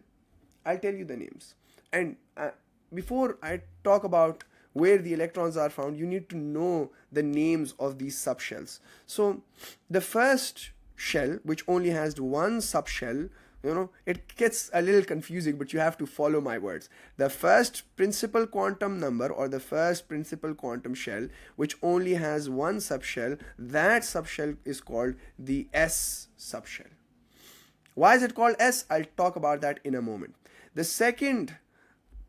A: I'll tell you the names. And before I talk about where the electrons are found, you need to know the names of these subshells. So the first shell, which only has one subshell, it gets a little confusing, but you have to follow my words. The first principal quantum number, or the first principal quantum shell, which only has one subshell, that subshell is called the S subshell. Why is it called S? I'll talk about that in a moment. The second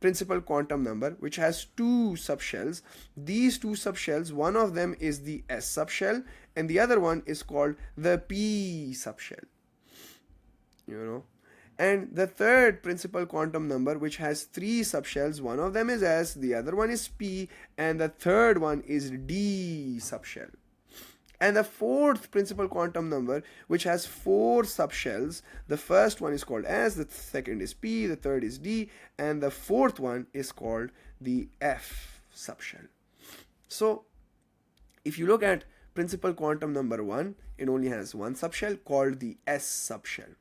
A: principal quantum number, which has 2 subshells, these 2 subshells, one of them is the S subshell and the other one is called the P subshell. And the third principal quantum number, which has 3 subshells, one of them is S, the other one is P, and the third one is D subshell. And the fourth principal quantum number, which has 4 subshells, the first one is called S, the second is P, the third is D, and the fourth one is called the F subshell. So if you look at principal quantum number 1, it only has one subshell called the S subshell.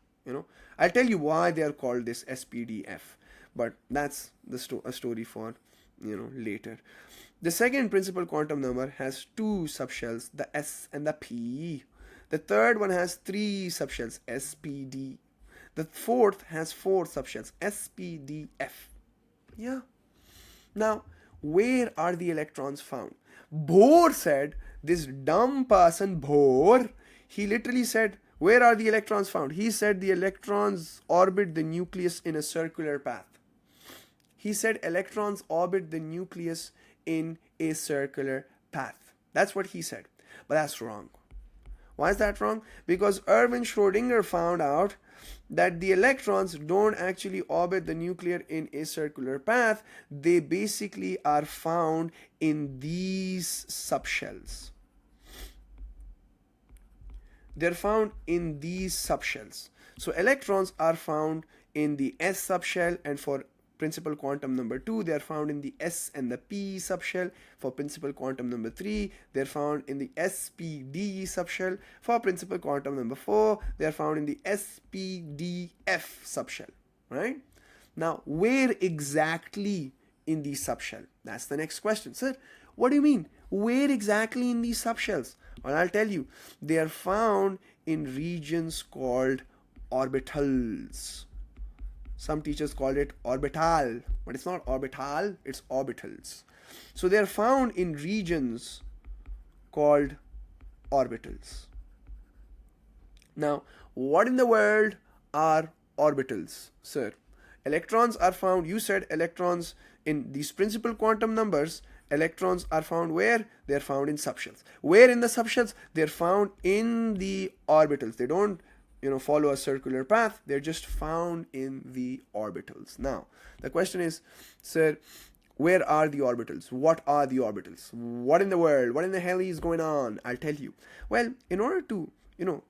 A: I'll tell you why they are called this SPDF, but that's a story for later. The second principal quantum number has 2 subshells, the S and the P. The third one has 3 subshells, SPD. The fourth has 4 subshells, SPDF. Yeah. Now, where are the electrons found? Bohr said, this dumb person Bohr, he literally said, where are the electrons found? He said the electrons orbit the nucleus in a circular path. He said electrons orbit the nucleus in a circular path. That's what he said. But that's wrong. Why is that wrong? Because Erwin Schrodinger found out that the electrons don't actually orbit the nucleus in a circular path. They basically are found in these subshells. They're found in these subshells. So electrons are found in the S subshell, and for principal quantum number 2, they are found in the S and the P subshell. For principal quantum number 3, they are found in the SPD subshell. For principal quantum number 4, they are found in the SPDF subshell. Right? Now, where exactly in the subshell? That's the next question. Sir, what do you mean? Where exactly in these subshells? Well, I'll tell you. They are found in regions called orbitals. Some teachers call it orbital, but it's not orbital, it's orbitals. So they are found in regions called orbitals. Now, what in the world are orbitals, sir? Electrons are found, you said electrons in these principal quantum numbers, electrons are found where? They are found in subshells. Where in the subshells? They are found in the orbitals. They don't follow a circular path. They're just found in the orbitals. Now, the question is, sir, where are the orbitals? What are the orbitals? What in the world? What in the hell is going on? I'll tell you. Well, in order to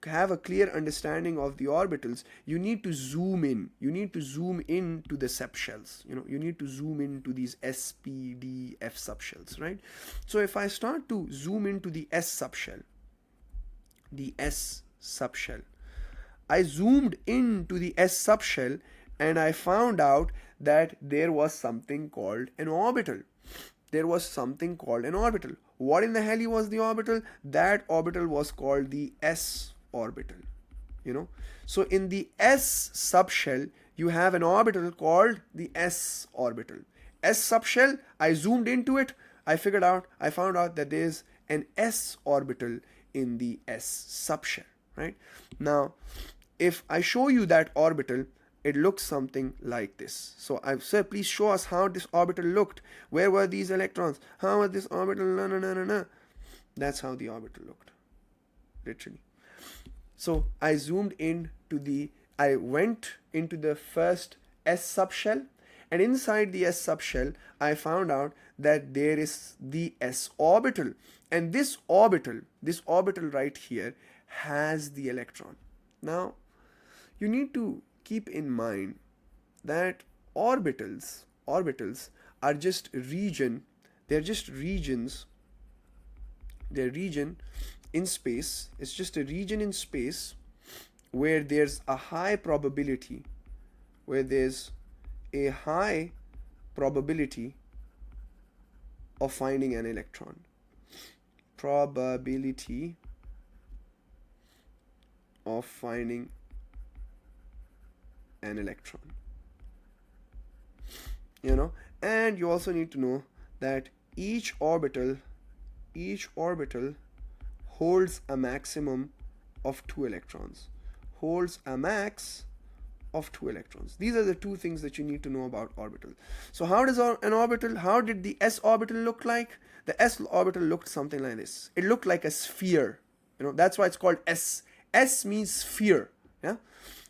A: have a clear understanding of the orbitals, you need to zoom in. You need to zoom in to the subshells. You need to zoom into these SPDF subshells, right? So if I start to zoom into the S subshell, I zoomed into the S subshell and I found out that there was something called an orbital. What in the hell was the orbital? That orbital was called the S orbital. So in the S subshell, you have an orbital called the S orbital. S subshell, I zoomed into it. I found out that there is an S orbital in the S subshell, right? Now, if I show you that orbital, it looks something like this. So I've said, please show us how this orbital looked. Where were these electrons? How was this orbital? No, no, no, no, no. That's how the orbital looked, literally. So I zoomed I went into the first S subshell, and inside the S subshell, I found out that there is the S orbital. And this orbital right here has the electron. Now, you need to keep in mind that orbitals are just they're just regions, they're region in space. It's just a region in space where there's a high probability, of finding an electron. Probability of finding an electron. And you also need to know that each orbital holds a maximum of 2 electrons. Holds a max of 2 electrons. These are the two things that you need to know about orbital. So how does how did the S orbital look like? The S orbital looked something like this. It looked like a sphere. That's why it's called S. S means sphere. Yeah.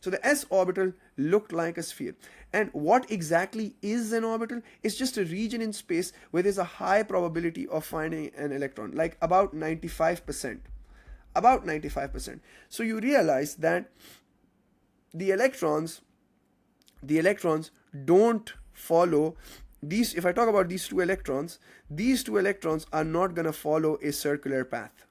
A: So the S orbital looked like a sphere. And what exactly is an orbital? It's just a region in space where there's a high probability of finding an electron, like about 95%. About 95%. So you realize that the electrons don't follow these. If I talk about these two electrons are not going to follow a circular path.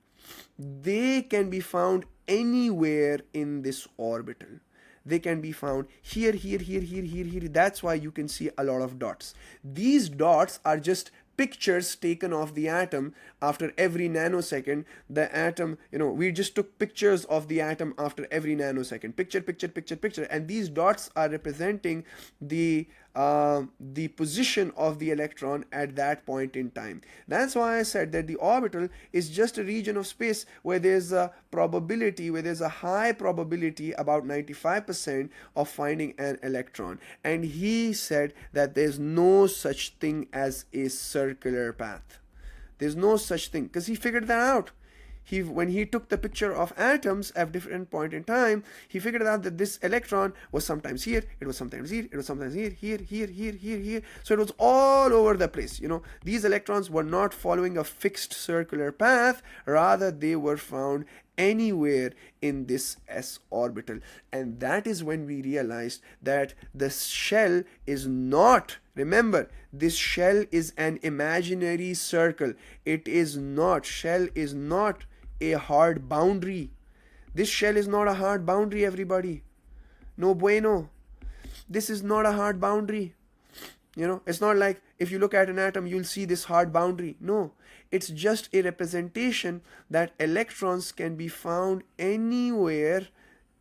A: They can be found anywhere in this orbital. They can be found here, here, here, here, here, here. That's why you can see a lot of dots. These dots are just pictures taken of the atom after every nanosecond. The atom, we just took pictures of the atom after every nanosecond. Picture, picture, picture, picture. And these dots are representing the position of the electron at that point in time. That's why I said that the orbital is just a region of space where there's a high probability, about 95%, of finding an electron. And he said that there's no such thing as a circular path. There's no such thing, because he figured that out. When he took the picture of atoms at different point in time, he figured out that this electron was sometimes here, it was sometimes here, it was sometimes here, here, here, here, here, here. So it was all over the place. These electrons were not following a fixed circular path, rather they were found anywhere in this S orbital. And that is when we realized that the shell is not, remember, this shell is an imaginary circle. Shell is not a hard boundary. This shell is not a hard boundary, everybody. No bueno. This is not a hard boundary. It's not like if you look at an atom, you'll see this hard boundary. No, it's just a representation that electrons can be found anywhere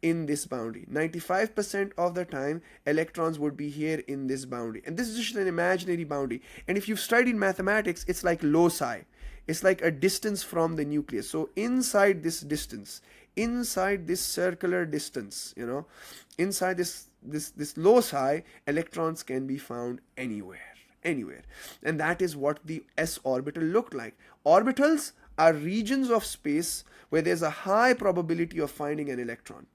A: in this boundary. 95% of the time, electrons would be here in this boundary. And this is just an imaginary boundary. And if you've studied mathematics, it's like loci. It's like a distance from the nucleus. So inside this distance, inside this circular distance, inside this loci, electrons can be found anywhere. And that is what the S orbital looked like. Orbitals are regions of space where there's a high probability of finding an electron.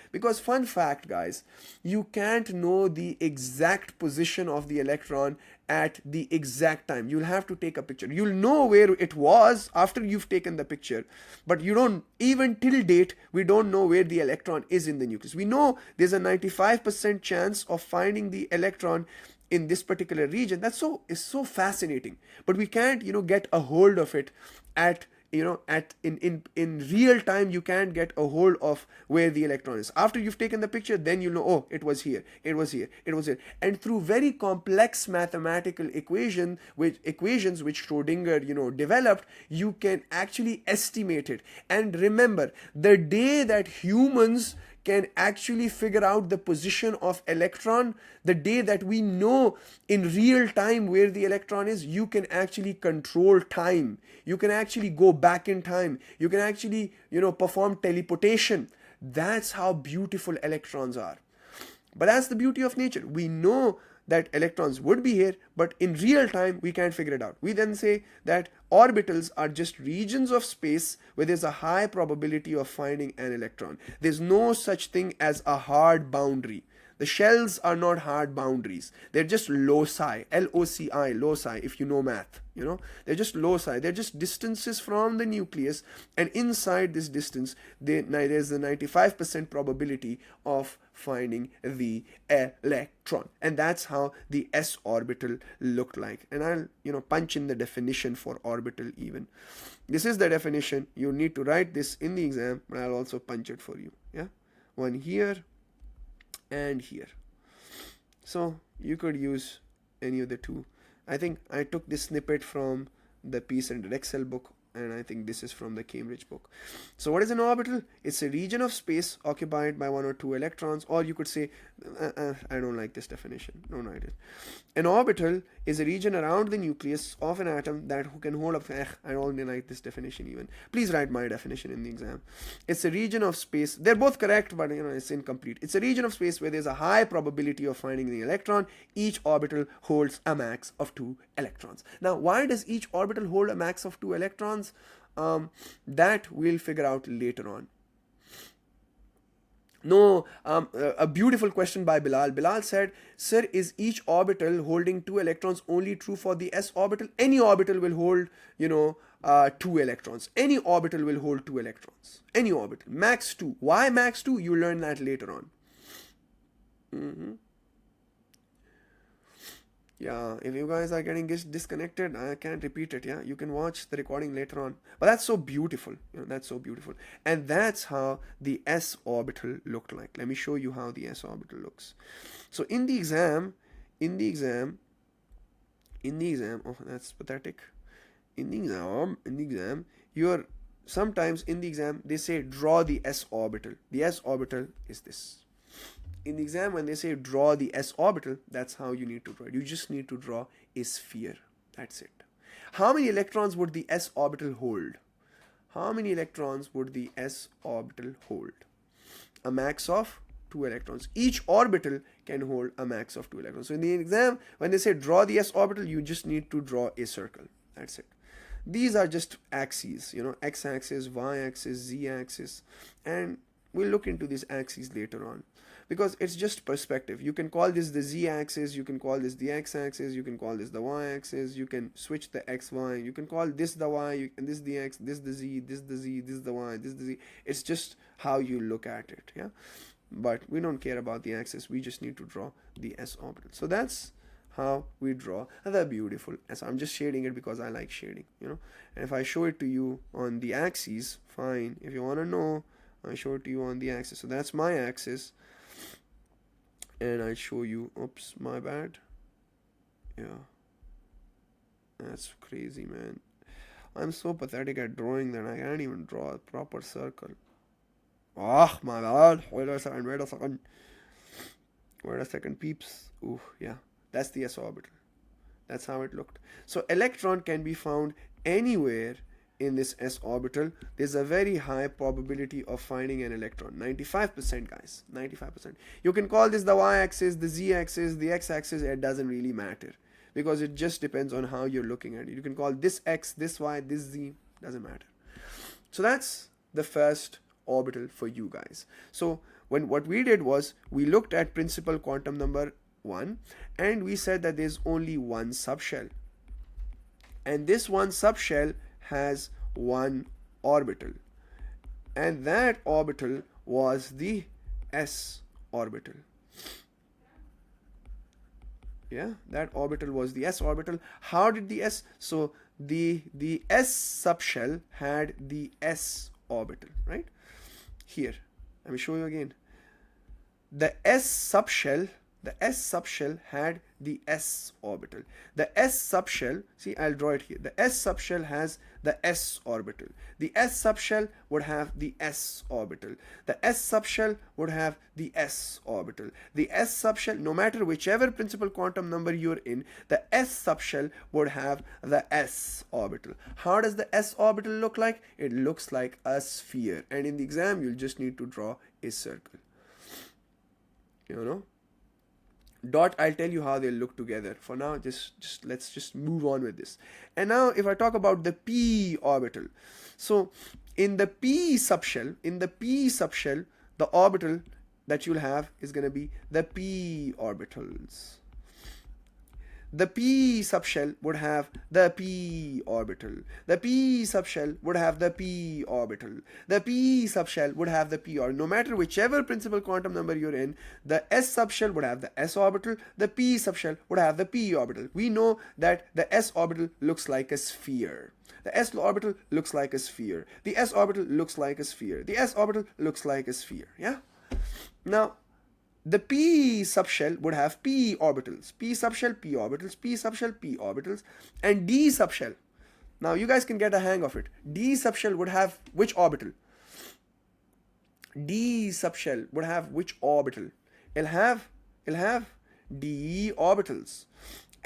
A: Because fun fact, guys, you can't know the exact position of the electron at the exact time. You'll have to take a picture. You'll know where it was after you've taken the picture, but you don't, even till date, we don't know where the electron is in the nucleus. We know there's a 95% chance of finding the electron in this particular region. That's so fascinating, but we can't, get a hold of it in real time. You can't get a hold of where the electron is. After you've taken the picture, then you'll know, oh, it was here, it was here, it was here. And through very complex mathematical equations which Schrodinger, developed, you can actually estimate it. And remember, the day that humans can actually figure out the position of electron, the day that we know in real time where the electron is, you can actually control time. You can actually go back in time. You can actually, perform teleportation. That's how beautiful electrons are. But that's the beauty of nature. We know that electrons would be here, but in real time we can't figure it out. We then say that orbitals are just regions of space where there's a high probability of finding an electron. There's no such thing as a hard boundary. The shells are not hard boundaries. They're just loci, L-O-C-I, loci, if you know math. They're just loci. They're just distances from the nucleus, and inside this distance, there's a 95% probability of finding the electron. And that's how the s orbital looked like. And I'll, punch in the definition for orbital even. This is the definition. You need to write this in the exam, but I'll also punch it for you. Yeah, one here and here. So you could use any of the two. I think I took this snippet from the Peace and Excel book, and I think this is from the Cambridge book. So what is an orbital? It's a region of space occupied by one or two electrons, or you could say, I don't like this definition. Don't write it. An orbital is a region around the nucleus of an atom that can hold up. I don't like this definition even. Please write my definition in the exam. It's a region of space. They're both correct, but it's incomplete. It's a region of space where there's a high probability of finding the electron. Each orbital holds a max of 2 electrons. Now, why does each orbital hold a max of 2 electrons? That we'll figure out later on. No, a beautiful question by Bilal. Bilal said, sir, is each orbital holding 2 electrons only true for the s orbital? Any orbital will hold, 2 electrons. Any orbital will hold 2 electrons. Any orbital. Max 2. Why max 2? You'll learn that later on. Yeah, if you guys are getting disconnected, I can't repeat it. Yeah, you can watch the recording later on. But that's so beautiful. That's so beautiful. And that's how the s orbital looked like. Let me show you how the s orbital looks. So in the exam, oh, that's pathetic. In the exam, sometimes in the exam, they say draw the s orbital. The s orbital is this. In the exam, when they say draw the s orbital, that's how you need to draw it. You just need to draw a sphere. That's it. How many electrons would the s orbital hold? How many electrons would the s orbital hold? A max of 2 electrons. Each orbital can hold a max of 2 electrons. So in the exam, when they say draw the s orbital, you just need to draw a circle. That's it. These are just axes, x-axis, y-axis, z-axis, and we'll look into these axes later on. Because it's just perspective. You can call this the z-axis, you can call this the x-axis, you can call this the y-axis, you can switch the x, y, you can call this the y, and this the x, this the z, this the z, this the y, this the z. It's just how you look at it, yeah? But we don't care about the axis, we just need to draw the s orbital. So that's how we draw the beautiful s. I'm just shading it because I like shading, And if I show it to you on the axes, fine. If you want to know, I show it to you on the axis. So that's my axis. And I show you, oops, my bad. Yeah, that's crazy, man. I'm so pathetic at drawing that I can't even draw a proper circle. Ah, my bad. Wait a second, peeps. Ooh, yeah, that's the s orbital. That's how it looked. So electron can be found anywhere in this s orbital. There's a very high probability of finding an electron. 95%, guys. 95%. You can call this the y-axis, the z-axis, the x-axis. It doesn't really matter because it just depends on how you're looking at it. You can call this x, this y, this z. Doesn't matter. So that's the first orbital for you guys. So what we did was we looked at principal quantum number 1 and we said that there's only one subshell. And this one subshell has one orbital, and that orbital was the s orbital. Yeah, that orbital was the s orbital. How did the s? So the s subshell had the s orbital, right? Here, let me show you again. The s subshell had the s orbital. The s subshell, see, I'll draw it here. The s subshell has the s orbital. The s subshell would have the s orbital. The s subshell would have the s orbital. The s subshell, no matter whichever principal quantum number you're in, the s subshell would have the s orbital. How does the s orbital look like? It looks like a sphere. And in the exam, you'll just need to draw a circle. Dot, I'll tell you how they'll look together. For now, just let's just move on with this. And now if I talk about the p orbital, so in the p subshell, the orbital that you'll have is going to be the p orbitals. The p subshell would have the p orbital. The p subshell would have the p orbital. The p subshell would have the p orbital. No matter whichever principal quantum number you're in, the s subshell would have the s orbital. The p subshell would have the p orbital. We know that the s orbital looks like a sphere. The s orbital looks like a sphere. The s orbital looks like a sphere. The s orbital looks like a sphere. Yeah? Now, the p subshell would have p orbitals, p subshell, p orbitals, p subshell, p orbitals, and d subshell. Now you guys can get a hang of it. D subshell would have which orbital? D subshell would have which orbital? It'll have d orbitals.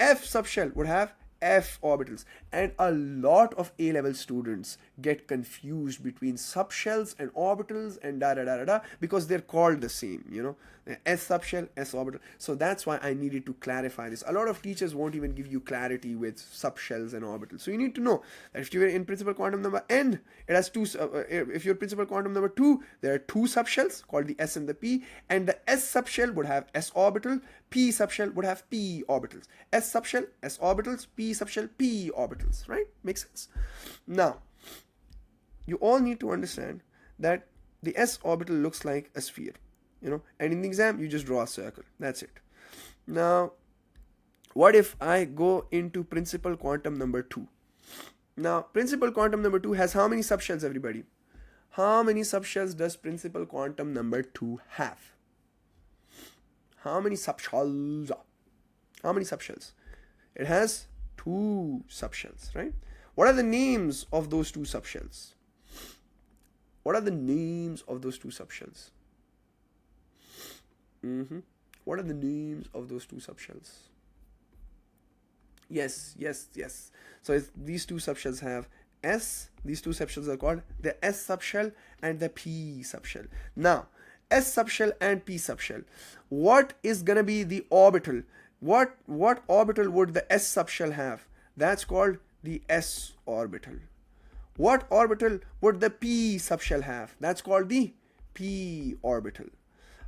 A: F subshell would have f orbitals, and a lot of A-level students get confused between subshells and orbitals and da da da da da because they're called the same, you know, s subshell, s orbital. So that's why I needed to clarify this. A lot of teachers won't even give you clarity with subshells and orbitals. So you need to know that if you're in principal quantum number n, it has two. If you're principal quantum number 2, there are two subshells called the s and the p, and the s subshell would have s orbital, p subshell would have p orbitals. S subshell, s orbitals, p subshell, p orbitals. Right? Makes sense. Now, you all need to understand that the s orbital looks like a sphere, you know, and in the exam you just draw a circle. That's it. Now, what if I go into principal quantum number 2? Now, principal quantum number 2 has how many subshells, everybody? How many subshells does principal quantum number 2 have? How many subshells? How many subshells? It has 2 subshells, right? What are the names of those 2 subshells? What are the names of those 2 subshells? What are the names of those 2 subshells? Yes. So these 2 subshells have S. These 2 subshells are called the S subshell and the P subshell. Now, S subshell and P subshell. What is gonna be the orbital? What orbital would the S subshell have? That's called the S orbital. What orbital would the P subshell have? That's called the P orbital.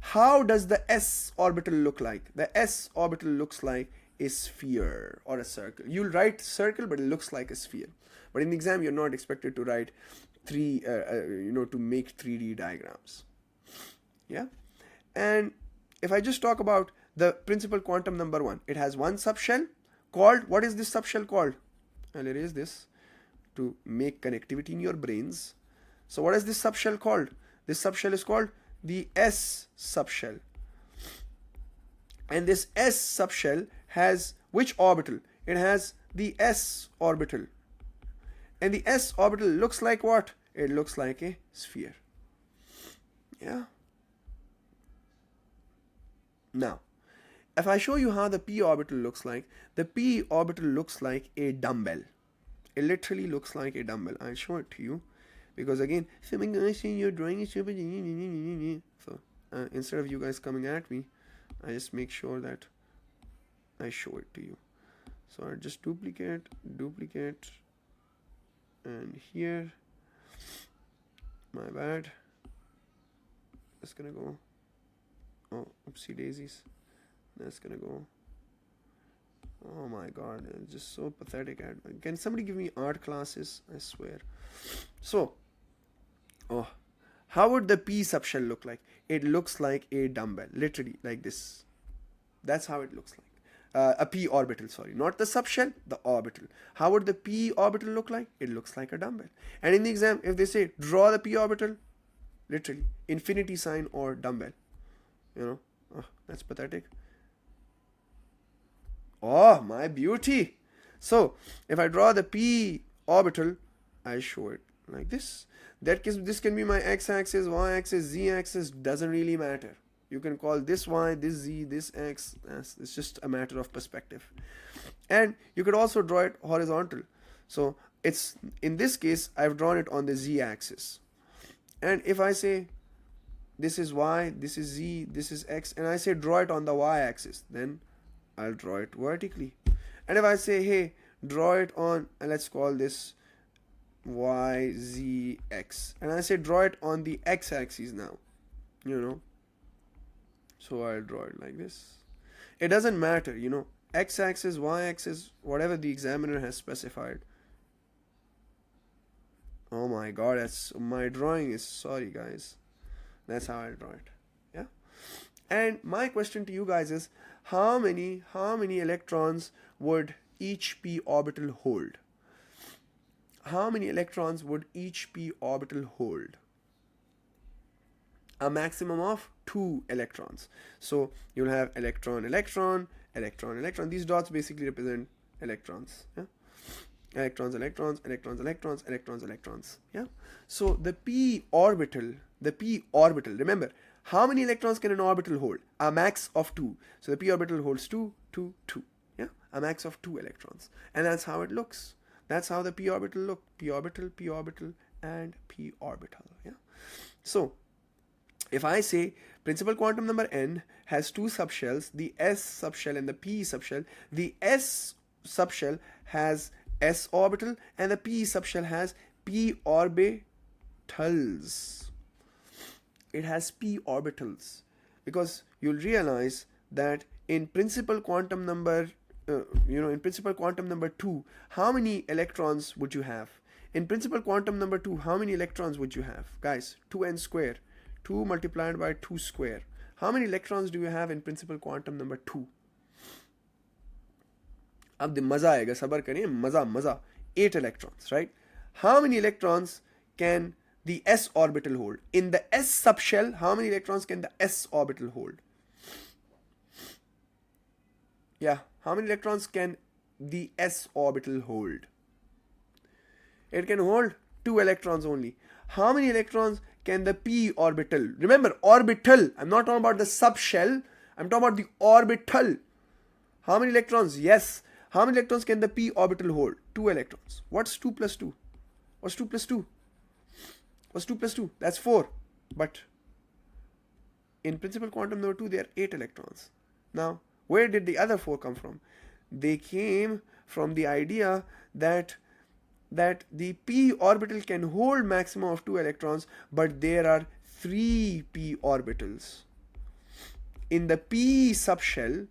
A: How does the S orbital look like? The S orbital looks like a sphere or a circle. You'll write circle, but it looks like a sphere. But in the exam, you're not expected to write to make 3D diagrams. Yeah. And if I just talk about the principal quantum number 1, it has one subshell called, what is this subshell called? I'll erase this to make connectivity in your brains. So what is this subshell called? This subshell is called the S subshell. And this S subshell has which orbital? It has the S orbital. And the S orbital looks like what? It looks like a sphere. Yeah. Now, if I show you how the P orbital looks like, the P orbital looks like a dumbbell. It literally looks like a dumbbell. I'll show it to you. Because again, so my gosh, your drawing is super. So instead of you guys coming at me, I just make sure that I show it to you. So I just duplicate, and here, my bad. That's gonna go. Oh, oopsie daisies. That's gonna go. Oh my god, it's just so pathetic. Can somebody give me art classes? I swear. So, how would the P subshell look like? It looks like a dumbbell, literally like this. That's how it looks like. A P orbital, sorry, not the subshell, the orbital. How would the P orbital look like? It looks like a dumbbell. And in the exam, if they say draw the P orbital, literally infinity sign or dumbbell, that's pathetic. Oh, my beauty. So if I draw the P orbital, I show it like this. This can be my x-axis, y-axis, z-axis, doesn't really matter. You can call this y, this z, this x. It's just a matter of perspective. And you could also draw it horizontal. So it's, in this case, I've drawn it on the z-axis. And if I say this is y, this is z, this is x, and I say draw it on the y-axis, then I'll draw it vertically. And if I say, hey, draw it on, and let's call this y, z, x, and I say draw it on the x-axis now, you know, so I'll draw it like this. It doesn't matter, you know, x-axis, y-axis, whatever the examiner has specified. Oh my god, that's my drawing is, sorry guys. That's how I'll draw it. Yeah. And my question to you guys is, how many electrons would each p orbital hold? How many electrons would each p orbital hold? A maximum of 2 electrons. So you'll have electron, electron, electron, electron. These dots basically represent electrons. Yeah. Electrons, electrons, electrons, electrons, electrons, electrons. Yeah. So the p orbital, remember, how many electrons can an orbital hold? A max of 2. So the p orbital holds 2, 2, 2. Yeah. A max of 2 electrons. And that's how it looks. That's how the p orbital look. P orbital, and p orbital. Yeah. So if I say principal quantum number n has 2 subshells, the s subshell and the p subshell, the s subshell has s orbital and the p subshell has p orbitals. It has p orbitals, because you'll realize that in principal quantum number, in principal quantum number 2, how many electrons would you have? In principal quantum number 2, how many electrons would you have? Guys, 2n square. 2 multiplied by 2 square. How many electrons do you have in principal quantum number 2? अब मजा आएगा, सबर करिए, मजा 8 electrons, right? How many electrons can the s orbital hold? In the s subshell, how many electrons can the s orbital hold? Yeah, how many electrons can the s orbital hold? It can hold 2 electrons only. How many electrons can the p orbital? Remember, orbital. I'm not talking about the subshell. I'm talking about the orbital. How many electrons? Yes. How many electrons can the p orbital hold? 2 electrons. What's 2 plus 2? What's 2 plus 2? What's 2 plus 2? That's 4. But in principal quantum number 2, there are 8 electrons. Now, where did the other 4 come from? They came from the idea that the p orbital can hold maximum of 2 electrons, but there are 3 p orbitals. In the p subshell,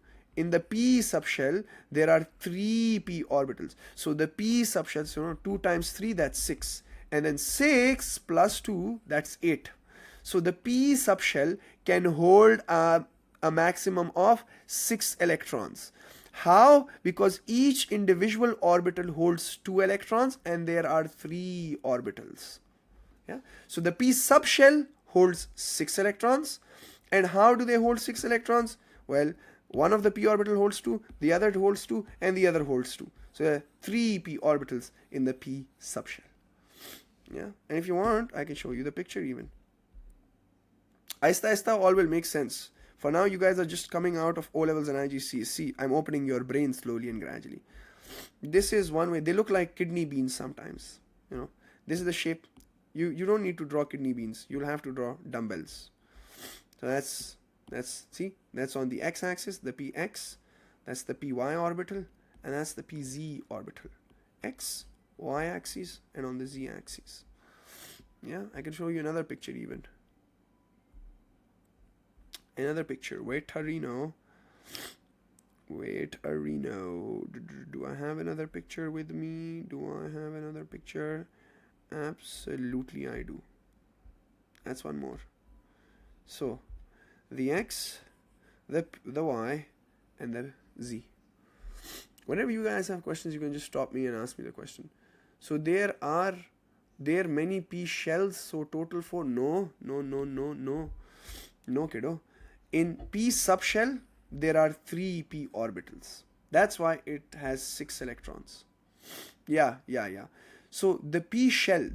A: there are 3 p orbitals. So the p subshell, so 2 times 3, that's 6. And then 6 plus 2, that's 8. So the p subshell can hold a maximum of 6 electrons. How? Because each individual orbital holds 2 electrons and there are 3 orbitals. Yeah. So the p subshell holds 6 electrons. And how do they hold 6 electrons? Well, one of the p orbital holds 2, the other holds 2, and the other holds 2. So there are 3 p orbitals in the p subshell. Yeah. And if you want, I can show you the picture even. Aista all will make sense. For now, you guys are just coming out of O-levels and IGCSE. See, I'm opening your brain slowly and gradually. This is one way. They look like kidney beans sometimes. You know, this is the shape. You don't need to draw kidney beans. You'll have to draw dumbbells. So that's on the x-axis, the px. That's the py orbital, and that's the pz orbital. X, y-axis, and on the z-axis. Yeah, I can show you another picture even. Another picture. Wait, Arino. Do I have another picture with me? Absolutely I do. That's one more. So, the X, the Y, and the Z. Whenever you guys have questions, you can just stop me and ask me the question. So there are many P shells, so total 4. No, kiddo. In P subshell, there are 3 P orbitals. That's why it has 6 electrons. Yeah. So the P shell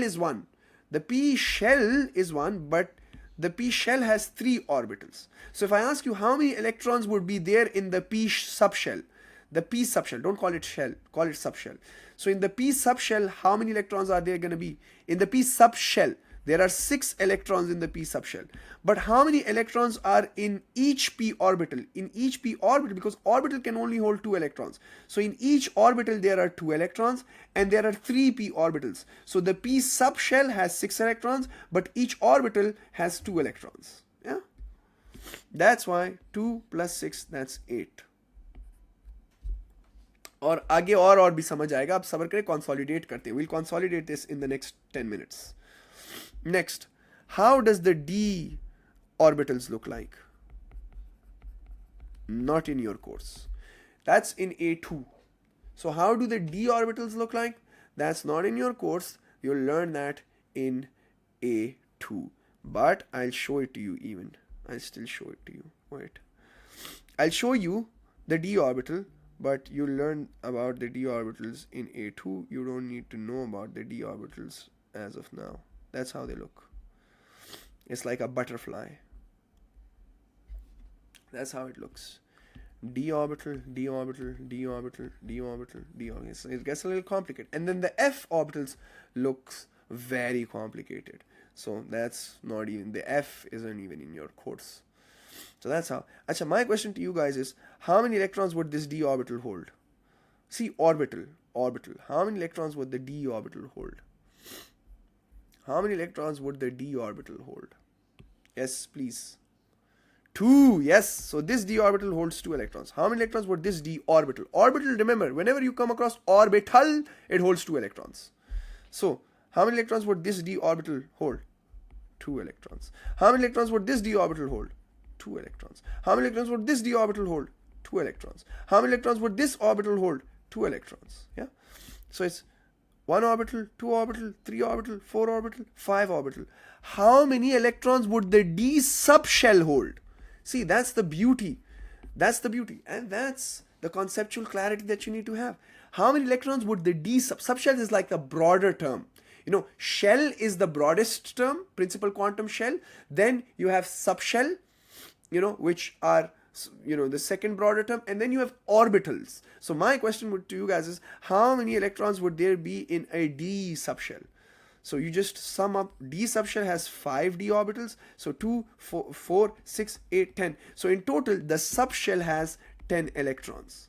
A: is 1. The P shell is 1, but the P shell has 3 orbitals. So if I ask you how many electrons would be there in the P subshell, don't call it shell, call it subshell. So in the P subshell, how many electrons are there going to be? In the P subshell, There are 6 electrons in the p subshell. But how many electrons are in each p orbital? In each p orbital, because orbital can only hold 2 electrons. So in each orbital there are 2 electrons and there are 3 p orbitals. So the p subshell has 6 electrons, but each orbital has 2 electrons. Yeah? That's why 2 plus 6, that's 8. और आगे और भी समझ आएगा, आप सब्र करें, consolidate करते हैं. We'll consolidate this in the next 10 minutes. Next, how does the d orbitals look like? Not in your course. That's in A2. So how do the d orbitals look like? That's not in your course. You'll learn that in A2. But I'll show it to you even. I'll still show it to you. Wait. I'll show you the d orbital, but you'll learn about the d orbitals in A2. You don't need to know about the d orbitals as of now. That's how they look. It's like a butterfly. That's how it looks. D orbital, d orbital, d orbital, d orbital, d orbital. So it gets a little complicated. And then the f orbitals looks very complicated. So that's not even, the f isn't even in your course. So that's how. Achha, my question to you guys is, how many electrons would this d orbital hold? See, orbital. How many electrons would the d orbital hold? How many electrons would the d orbital hold? Yes, please. 2. Yes. So this d orbital holds 2 electrons. How many electrons would this d orbital? Orbital, remember, whenever you come across orbital, it holds 2 electrons. So how many electrons would this d orbital hold? 2 electrons. How many electrons would this d orbital hold? 2 electrons. How many electrons would this d orbital hold? 2 electrons. How many electrons would this orbital hold? 2 electrons. Yeah. So it's 1 orbital, 2 orbital, 3 orbital, 4 orbital, 5 orbital. How many electrons would the d subshell hold? See, that's the beauty. That's the beauty. And that's the conceptual clarity that you need to have. How many electrons would the d subshell is like the broader term. You know, shell is the broadest term, principal quantum shell. Then you have subshell, you know, which are, you know, the second broader term, and then you have orbitals. So my question to you guys is, how many electrons would there be in a d subshell? So you just sum up, d subshell has 5 d orbitals, so 2, 4, 6, 8, 10. So in total, the subshell has 10 electrons.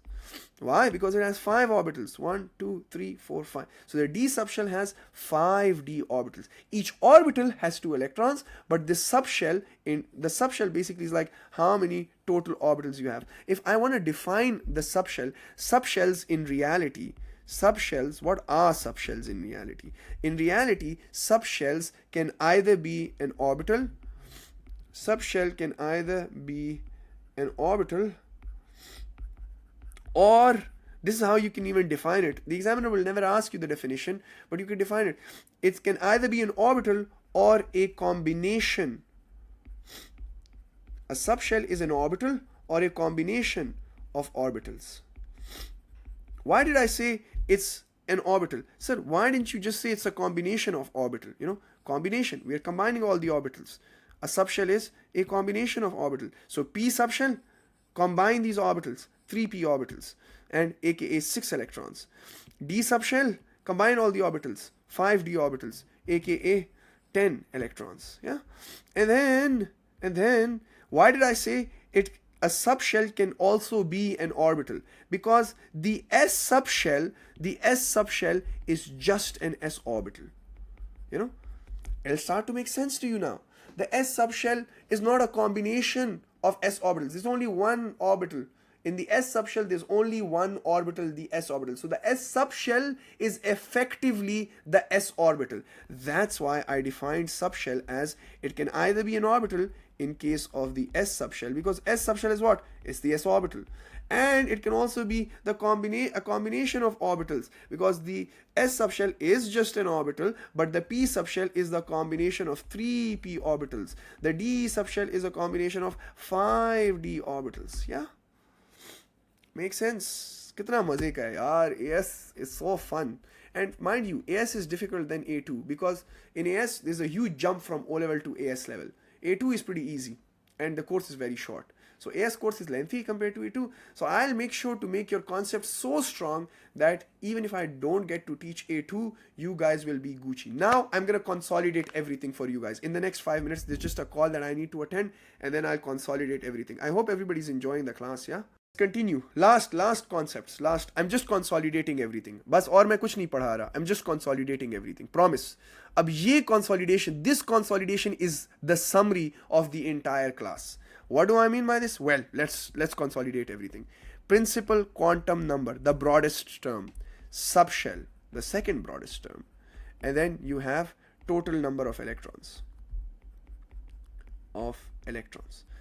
A: Why? Because it has 5 orbitals. 1, 2, 3, 4, 5. So the d subshell has 5 d orbitals. Each orbital has 2 electrons, but this subshell, in the subshell basically is like how many total orbitals you have. If I want to define the subshell, subshells in reality, subshells, what are subshells in reality? In reality, subshells can either be an orbital, subshell can either be an orbital, or this is how you can even define it. The examiner will never ask you the definition, but you can define it. It can either be an orbital or a combination. A subshell is an orbital or a combination of orbitals. Why did I say it's an orbital? Sir, why didn't you just say it's a combination of orbital? You know, combination. We are combining all the orbitals. A subshell is a combination of orbital. So p subshell, combine these orbitals, 3p orbitals, and aka 6 electrons. D subshell, combine all the orbitals, 5d orbitals, aka 10 electrons. Yeah. And then why did I say it? A subshell can also be an orbital, because the s subshell is just an s orbital. You know, it'll start to make sense to you now. The s subshell is not a combination of s orbitals. There's only one orbital. In the s subshell, there's only one orbital, the s orbital. So the s subshell is effectively the s orbital. That's why I defined subshell as it can either be an orbital in case of the s subshell, because s subshell is what? It's the s orbital. And it can also be a combination of orbitals, because the s subshell is just an orbital, but the p subshell is the combination of 3p orbitals. The d subshell is a combination of 5d orbitals. Yeah? Makes sense? Kitna maze ka hai yaar. AS is so fun. And mind you, AS is difficult than A2, because in AS there's a huge jump from O level to AS level. A2 is pretty easy and the course is very short. So AS course is lengthy compared to A2. So I'll make sure to make your concept so strong that even if I don't get to teach A2, you guys will be Gucci. Now I'm going to consolidate everything for you guys. In the next 5 minutes, there's just a call that I need to attend, and then I'll consolidate everything. I hope everybody's enjoying the class, yeah? Continue. Last concepts. I'm just consolidating everything. बस और मैं कुछ नहीं पढ़ा रहा. I'm just consolidating everything. Promise. अब ये consolidation, this consolidation is the summary of the entire class. What do I mean by this? Well, let's consolidate everything. Principal quantum number, the broadest term. Subshell, the second broadest term. And then you have total number of electrons.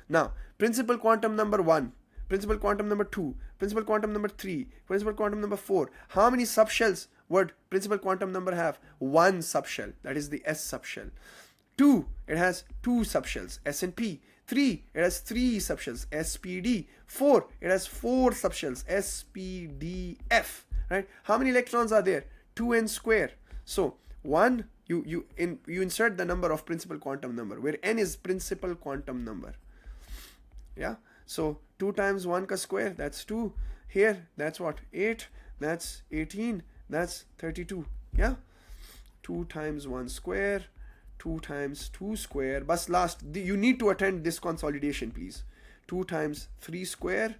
A: Now, principal quantum number 1. Principal quantum number 2, principal quantum number 3, principal quantum number 4. How many subshells would principal quantum number have? One subshell, that is the S subshell. 2, it has 2 subshells, S and P. 3, it has 3 subshells, S, P, D. 4, it has 4 subshells, S, P, D, F. Right? How many electrons are there? 2n square. So 1, you insert the number of principal quantum number, where n is principal quantum number. Yeah. So 2 times 1 ka square, that's 2. Here, that's what? 8. That's 18. That's 32. Yeah? 2 times 1 square. 2 times 2 square. But last, you need to attend this consolidation, please. 2 times 3 square.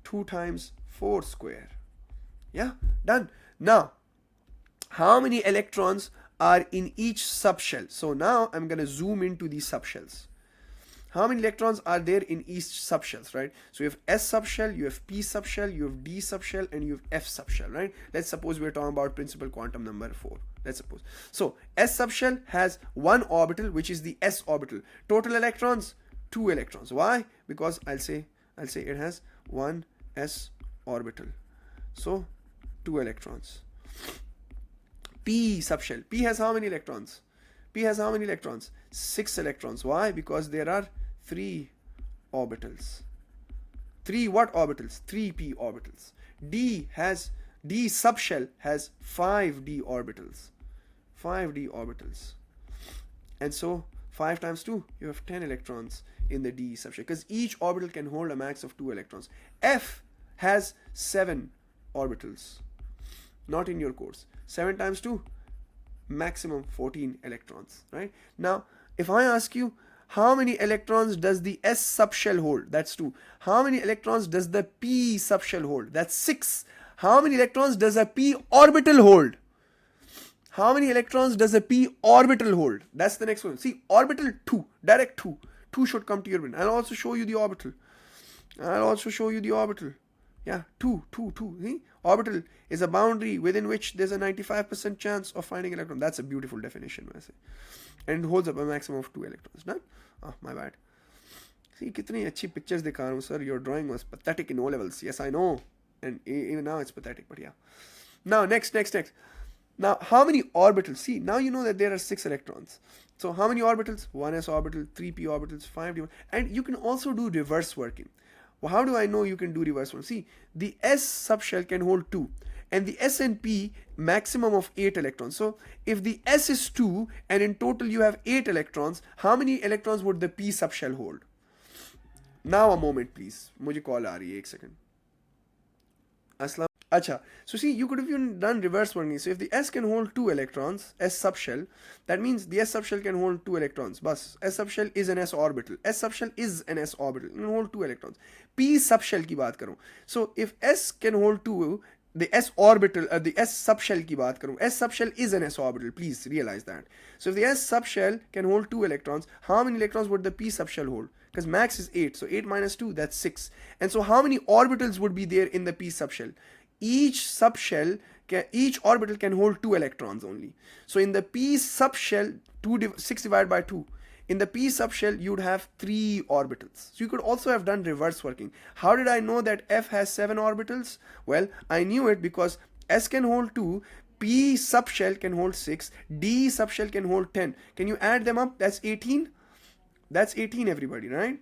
A: 2 times 4 square. Yeah? Done. Now, how many electrons are in each subshell? So now I'm going to zoom into these subshells. How many electrons are there in each subshells, right? So you have S subshell, you have P subshell, you have D subshell, and you have F subshell, right? Let's suppose we're talking about principal quantum number 4. Let's suppose. So S subshell has 1 orbital, which is the S orbital. Total electrons, 2 electrons. Why? Because I'll say it has 1 S orbital. So 2 electrons. P subshell. P has how many electrons? P has how many electrons? 6 electrons. Why? Because there are 3 orbitals. 3 what orbitals? 3 p orbitals. D subshell has 5 d orbitals. 5 d orbitals. And so 5 times 2, you have 10 electrons in the D subshell, because each orbital can hold a max of 2 electrons. F has 7 orbitals. Not in your course. 7 times 2, maximum 14 electrons, right? Now, if I ask you, how many electrons does the S subshell hold? That's 2. How many electrons does the P subshell hold? That's 6. How many electrons does a P orbital hold? How many electrons does a P orbital hold? That's the next one. See, orbital 2, direct 2. 2 should come to your brain. I'll also show you the orbital. Yeah, 2. See? Orbital is a boundary within which there's a 95% chance of finding an electron. That's a beautiful definition, I say. And it holds up a maximum of 2 electrons. Done? Oh, my bad. See, kitni achhi pictures dikha raha hu, sir. Your drawing was pathetic in O levels. Yes, I know. And even now it's pathetic, but yeah. Now, next. Now, how many orbitals? See, now you know that there are 6 electrons. So, how many orbitals? 1s orbital, 3p orbitals, 5d. And you can also do reverse working. Well, how do I know you can do reverse work? See, the S subshell can hold 2, and the S and P maximum of 8 electrons. So if the S is 2 and in total you have 8 electrons, how many electrons would the P subshell hold? Now a moment, please. मुझे call आ रही है, 1 second. Aslam. Acha. So see, you could have even done reverse working. So if the S can hold 2 electrons, S subshell, that means the S subshell can hold 2 electrons. Bas, S subshell is an S orbital. S subshell is an S orbital. It can hold 2 electrons. P subshell ki baat karon. So if S can hold 2, the S orbital, the S subshell ki baat karon. S subshell is an S orbital. Please realize that. So if the S subshell can hold 2 electrons, how many electrons would the P subshell hold? Because max is 8. So 8 minus 2, that's 6. And so how many orbitals would be there in the P subshell? Each orbital can hold 2 electrons only. So in the P subshell, 6 divided by 2. In the P subshell, you'd have 3 orbitals. So you could also have done reverse working. How did I know that F has 7 orbitals? Well, I knew it because S can hold 2, P subshell can hold 6, D subshell can hold 10. Can you add them up? That's 18. That's 18, everybody, right?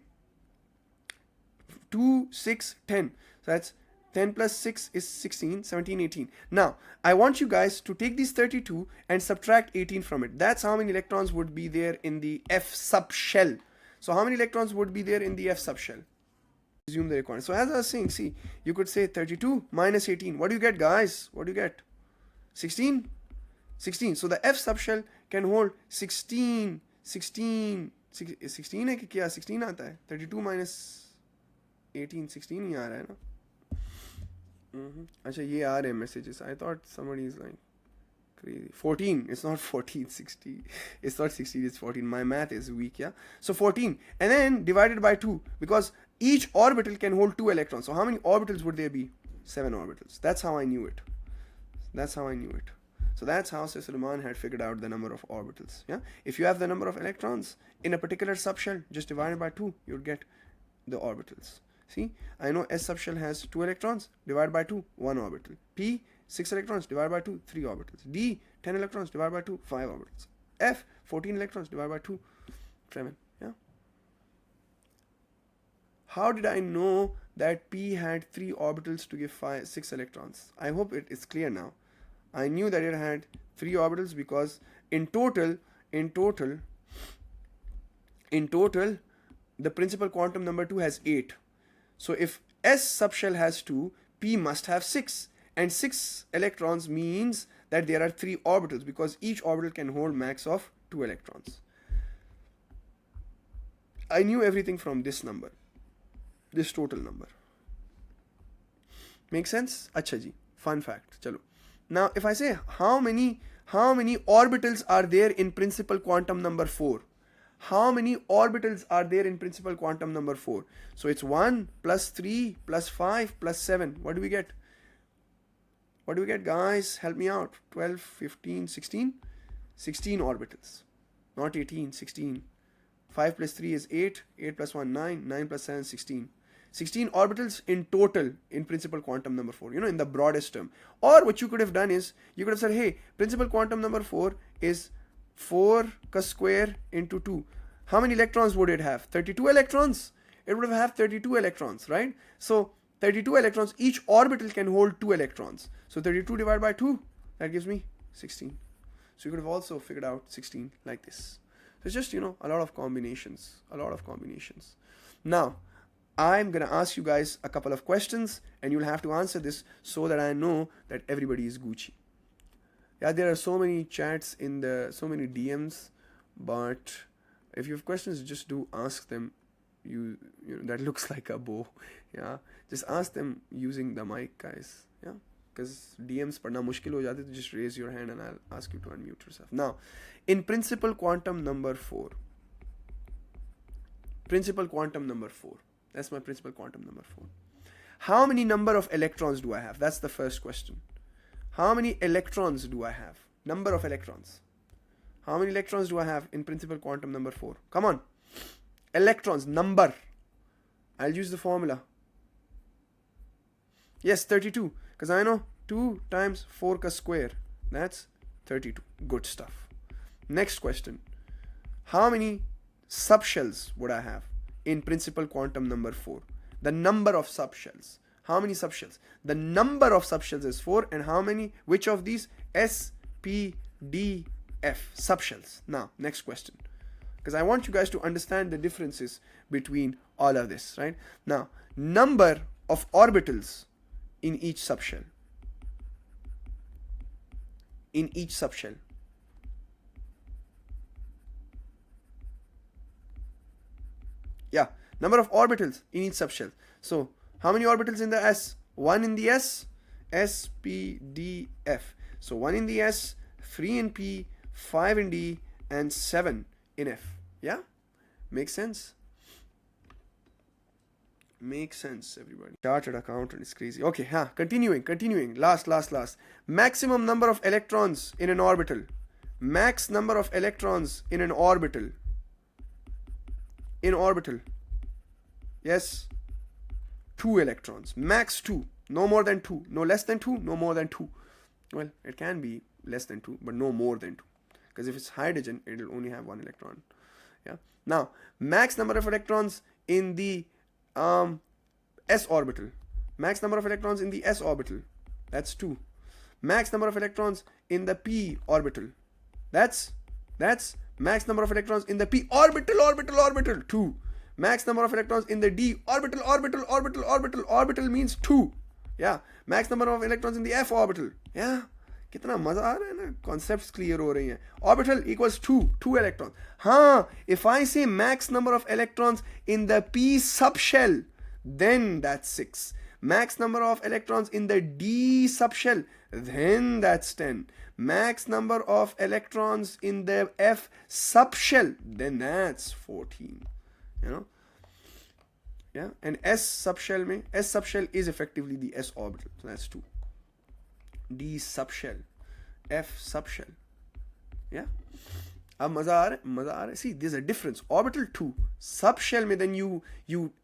A: 2, 6, 10. So that's 10 plus 6 is 16, 17, 18. Now, I want you guys to take these 32 and subtract 18 from it. That's how many electrons would be there in the F subshell. So how many electrons would be there in the F subshell? Resume the recording. So as I was saying, see, you could say 32 minus 18. What do you get, guys? What do you get? 16? 16. So the F subshell can hold 16. 16 है कि क्या? 16 आता है. 32 minus 18, 16 ही आ रहा है ना. अच्छा ये आ रहे हैं messages. I thought somebody is like crazy. 14. It's not 14. 16. It's not 16. It's 14. My math is weak. Yeah. So 14, and then divided by 2, because each orbital can hold 2 electrons. So how many orbitals would there be? 7 orbitals. That's how I knew it. That's how I knew it. So that's how Sir Suleiman had figured out the number of orbitals. Yeah. If you have the number of electrons in a particular subshell, just divided by 2, you would get the orbitals. See, I know S subshell has 2 electrons, divided by 2, 1 orbital. P, 6 electrons, divided by 2, 3 orbitals. D, 10 electrons, divided by 2, 5 orbitals. F, 14 electrons, divided by 2, 7. Yeah. How did I know that P had 3 orbitals to give 6 electrons? I hope it is clear now. I knew that it had 3 orbitals because in total, the principal quantum number 2 has 8. So if S subshell has 2, P must have 6. And 6 electrons means that there are 3 orbitals, because each orbital can hold max of 2 electrons. I knew everything from this number, this total number. Make sense? Acha ji. Fun fact. Chalo. Now if I say how many orbitals are there in principal quantum number 4? How many orbitals are there in principal quantum number 4? So it's 1 plus 3 plus 5 plus 7. What do we get? What do we get, guys? Help me out. 12, 15, 16? 16 orbitals. Not 18, 16. 5 plus 3 is 8. 8 plus 1, 9. 9 plus 7, 16. 16 orbitals in total in principal quantum number 4, in the broadest term. Or what you could have done is, you could have said, hey, principal quantum number 4 is 4 ka square into 2. How many electrons would it have? 32 electrons? It would have 32 electrons, right? So 32 electrons, each orbital can hold 2 electrons. So 32 divided by 2, that gives me 16. So you could have also figured out 16 like this. So it's just, a lot of combinations, Now, I'm going to ask you guys a couple of questions, and you'll have to answer this so that I know that everybody is Gucci. Yeah, there are so many chats so many DMs, but if you have questions, just do ask them. That looks like a bow. Yeah, just ask them using the mic, guys. Yeah, because DMs padna mushkil ho jate, just raise your hand and I'll ask you to unmute yourself. Now, in principal quantum number 4. Principal quantum number 4. That's my principal quantum number 4. How many number of electrons do I have? That's the first question. How many electrons do I have? Number of electrons. How many electrons do I have in principal quantum number 4? Come on. Electrons, number. I'll use the formula. Yes, 32. Because I know 2 times 4 ka square. That's 32. Good stuff. Next question. How many subshells would I have in principal quantum number 4? The number of subshells. How many subshells? The number of subshells is 4, and which of these? S, P, D, F. Subshells. Now, next question. Because I want you guys to understand the differences between all of this, right? Now, number of orbitals in each subshell. In each subshell. Yeah, number of orbitals in each subshell. So, how many orbitals in the S? 1 in the S, S, P, D, F. So 1 in the S, 3 in P, 5 in D, and 7 in F. Yeah? Makes sense? Makes sense, everybody. Chartered accountant is crazy. Okay, continuing. Last. Maximum number of electrons in an orbital. Max number of electrons in an orbital. In orbital. Yes. 2 electrons. Max 2. No more than 2. No less than 2. No more than 2. Well, it can be less than 2, but no more than 2. Because if it's hydrogen, it will only have 1 electron. Yeah. Now, max number of electrons in the S orbital. Max number of electrons in the S orbital. That's 2. Max number of electrons in the P orbital. That's max number of electrons in the P orbital. 2. Max number of electrons in the d orbital, orbital, orbital, orbital. Orbital means 2. Yeah. Max number of electrons in the f orbital. Yeah. कितना मजा आ रहा है ना, concepts clear हो रही हैं. Orbital equals 2 electron. हाँ, if I say max number of electrons in the p subshell, then that's 6. Max number of electrons in the d subshell, then that's 10. Max number of electrons in the f subshell, then that's 14. You know? Yeah, and s subshell is effectively the s orbital, so that's 2. D subshell, F subshell. Yeah. अब मजा आ रहा है. See, there's a difference. Orbital 2, subshell में then you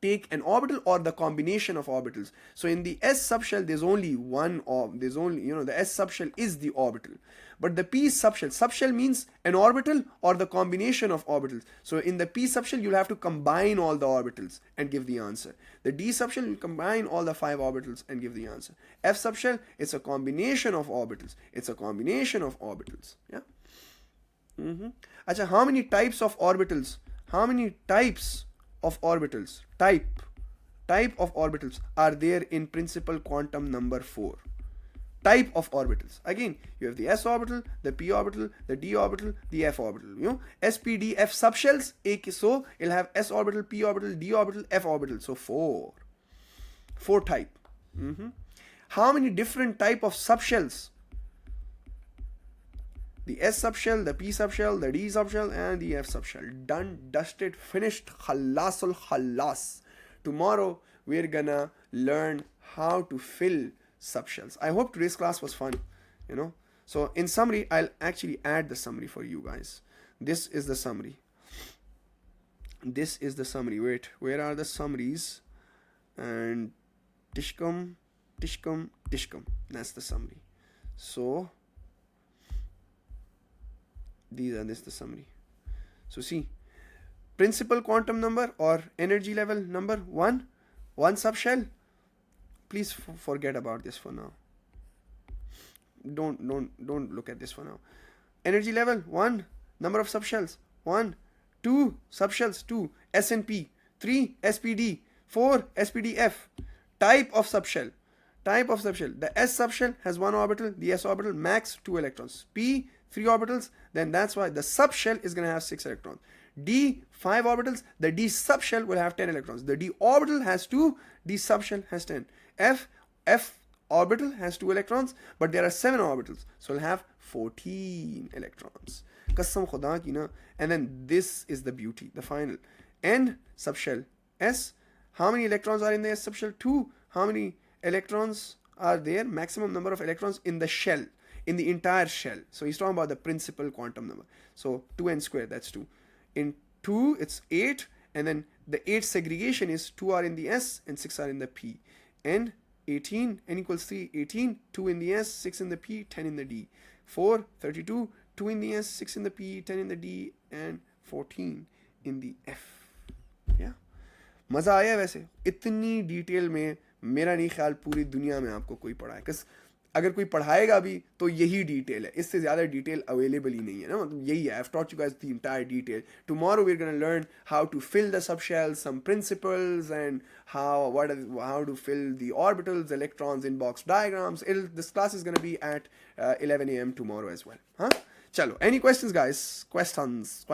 A: take an orbital or the combination of orbitals. So in the s subshell there's only one there's only, the s subshell is the orbital. But the p subshell means an orbital or the combination of orbitals. So in the p subshell you'll have to combine all the orbitals and give the answer. The d subshell you combine all the 5 orbitals and give the answer. F subshell, it's a combination of orbitals. Yeah. Achha, how many types of orbitals? Type of orbitals are there in principal quantum number 4? Type of orbitals. Again, you have the s orbital, the p orbital, the d orbital, the f orbital. S, p, d, f subshells. So it'll have s orbital, p orbital, d orbital, f orbital. So 4 type. How many different type of subshells? The S subshell, the P subshell, the D subshell, and the F subshell. Done, dusted, finished. Khalasul khalas. Tomorrow we're gonna learn how to fill subshells. I hope today's class was fun. So in summary, I'll actually add the summary for you guys. This is the summary. Wait, where are the summaries? And tishkum. That's the summary. So this is the summary. So see, principal quantum number or energy level number 1 subshell. Please forget about this for now. Don't look at this for now. Energy level 1, number of subshells 1, 2 subshells 2, S and P, 3 SPD, 4 SPDF. Type of subshell. The S subshell has 1 orbital, the S orbital max 2 electrons. P 3 orbitals, then that's why the subshell is going to have 6 electrons. D 5 orbitals, the D subshell will have 10 electrons. The D orbital has 2, D subshell has 10. F orbital has 2 electrons, but there are 7 orbitals, so it'll have 14 electrons. Qasam khuda ki na. And then this is the beauty, the final. N subshell S, how many electrons are in the S subshell? 2. How many electrons are there? Maximum number of electrons in the shell, in the entire shell. So he's talking about the principal quantum number. So 2n squared, that's 2. In 2 it's 8, and then the 8 segregation is 2 are in the S and 6 are in the P. N 18, n equals 3, 18, 2 in the S, 6 in the P, 10 in the D. 4 32, 2 in the S, 6 in the P, 10 in the D, and 14 in the F. Yeah. मज़ा आया वैसे? इतनी detail में मेरा नहीं ख्याल पूरी दुनिया में आपको कोई पढ़ाए. अगर कोई पढ़ाएगा भी तो यही डिटेल है, इससे ज़्यादा डिटेल अवेलेबल ही नहीं है ना. मतलब यही है. I've taught you guys the entire detail. Tomorrow we're going to learn how to fill the subshells, some principles, and how to fill the orbitals, electrons in box diagrams. This class is going to be at 11 a.m. tomorrow as well. Chalo. Any questions, guys? Questions?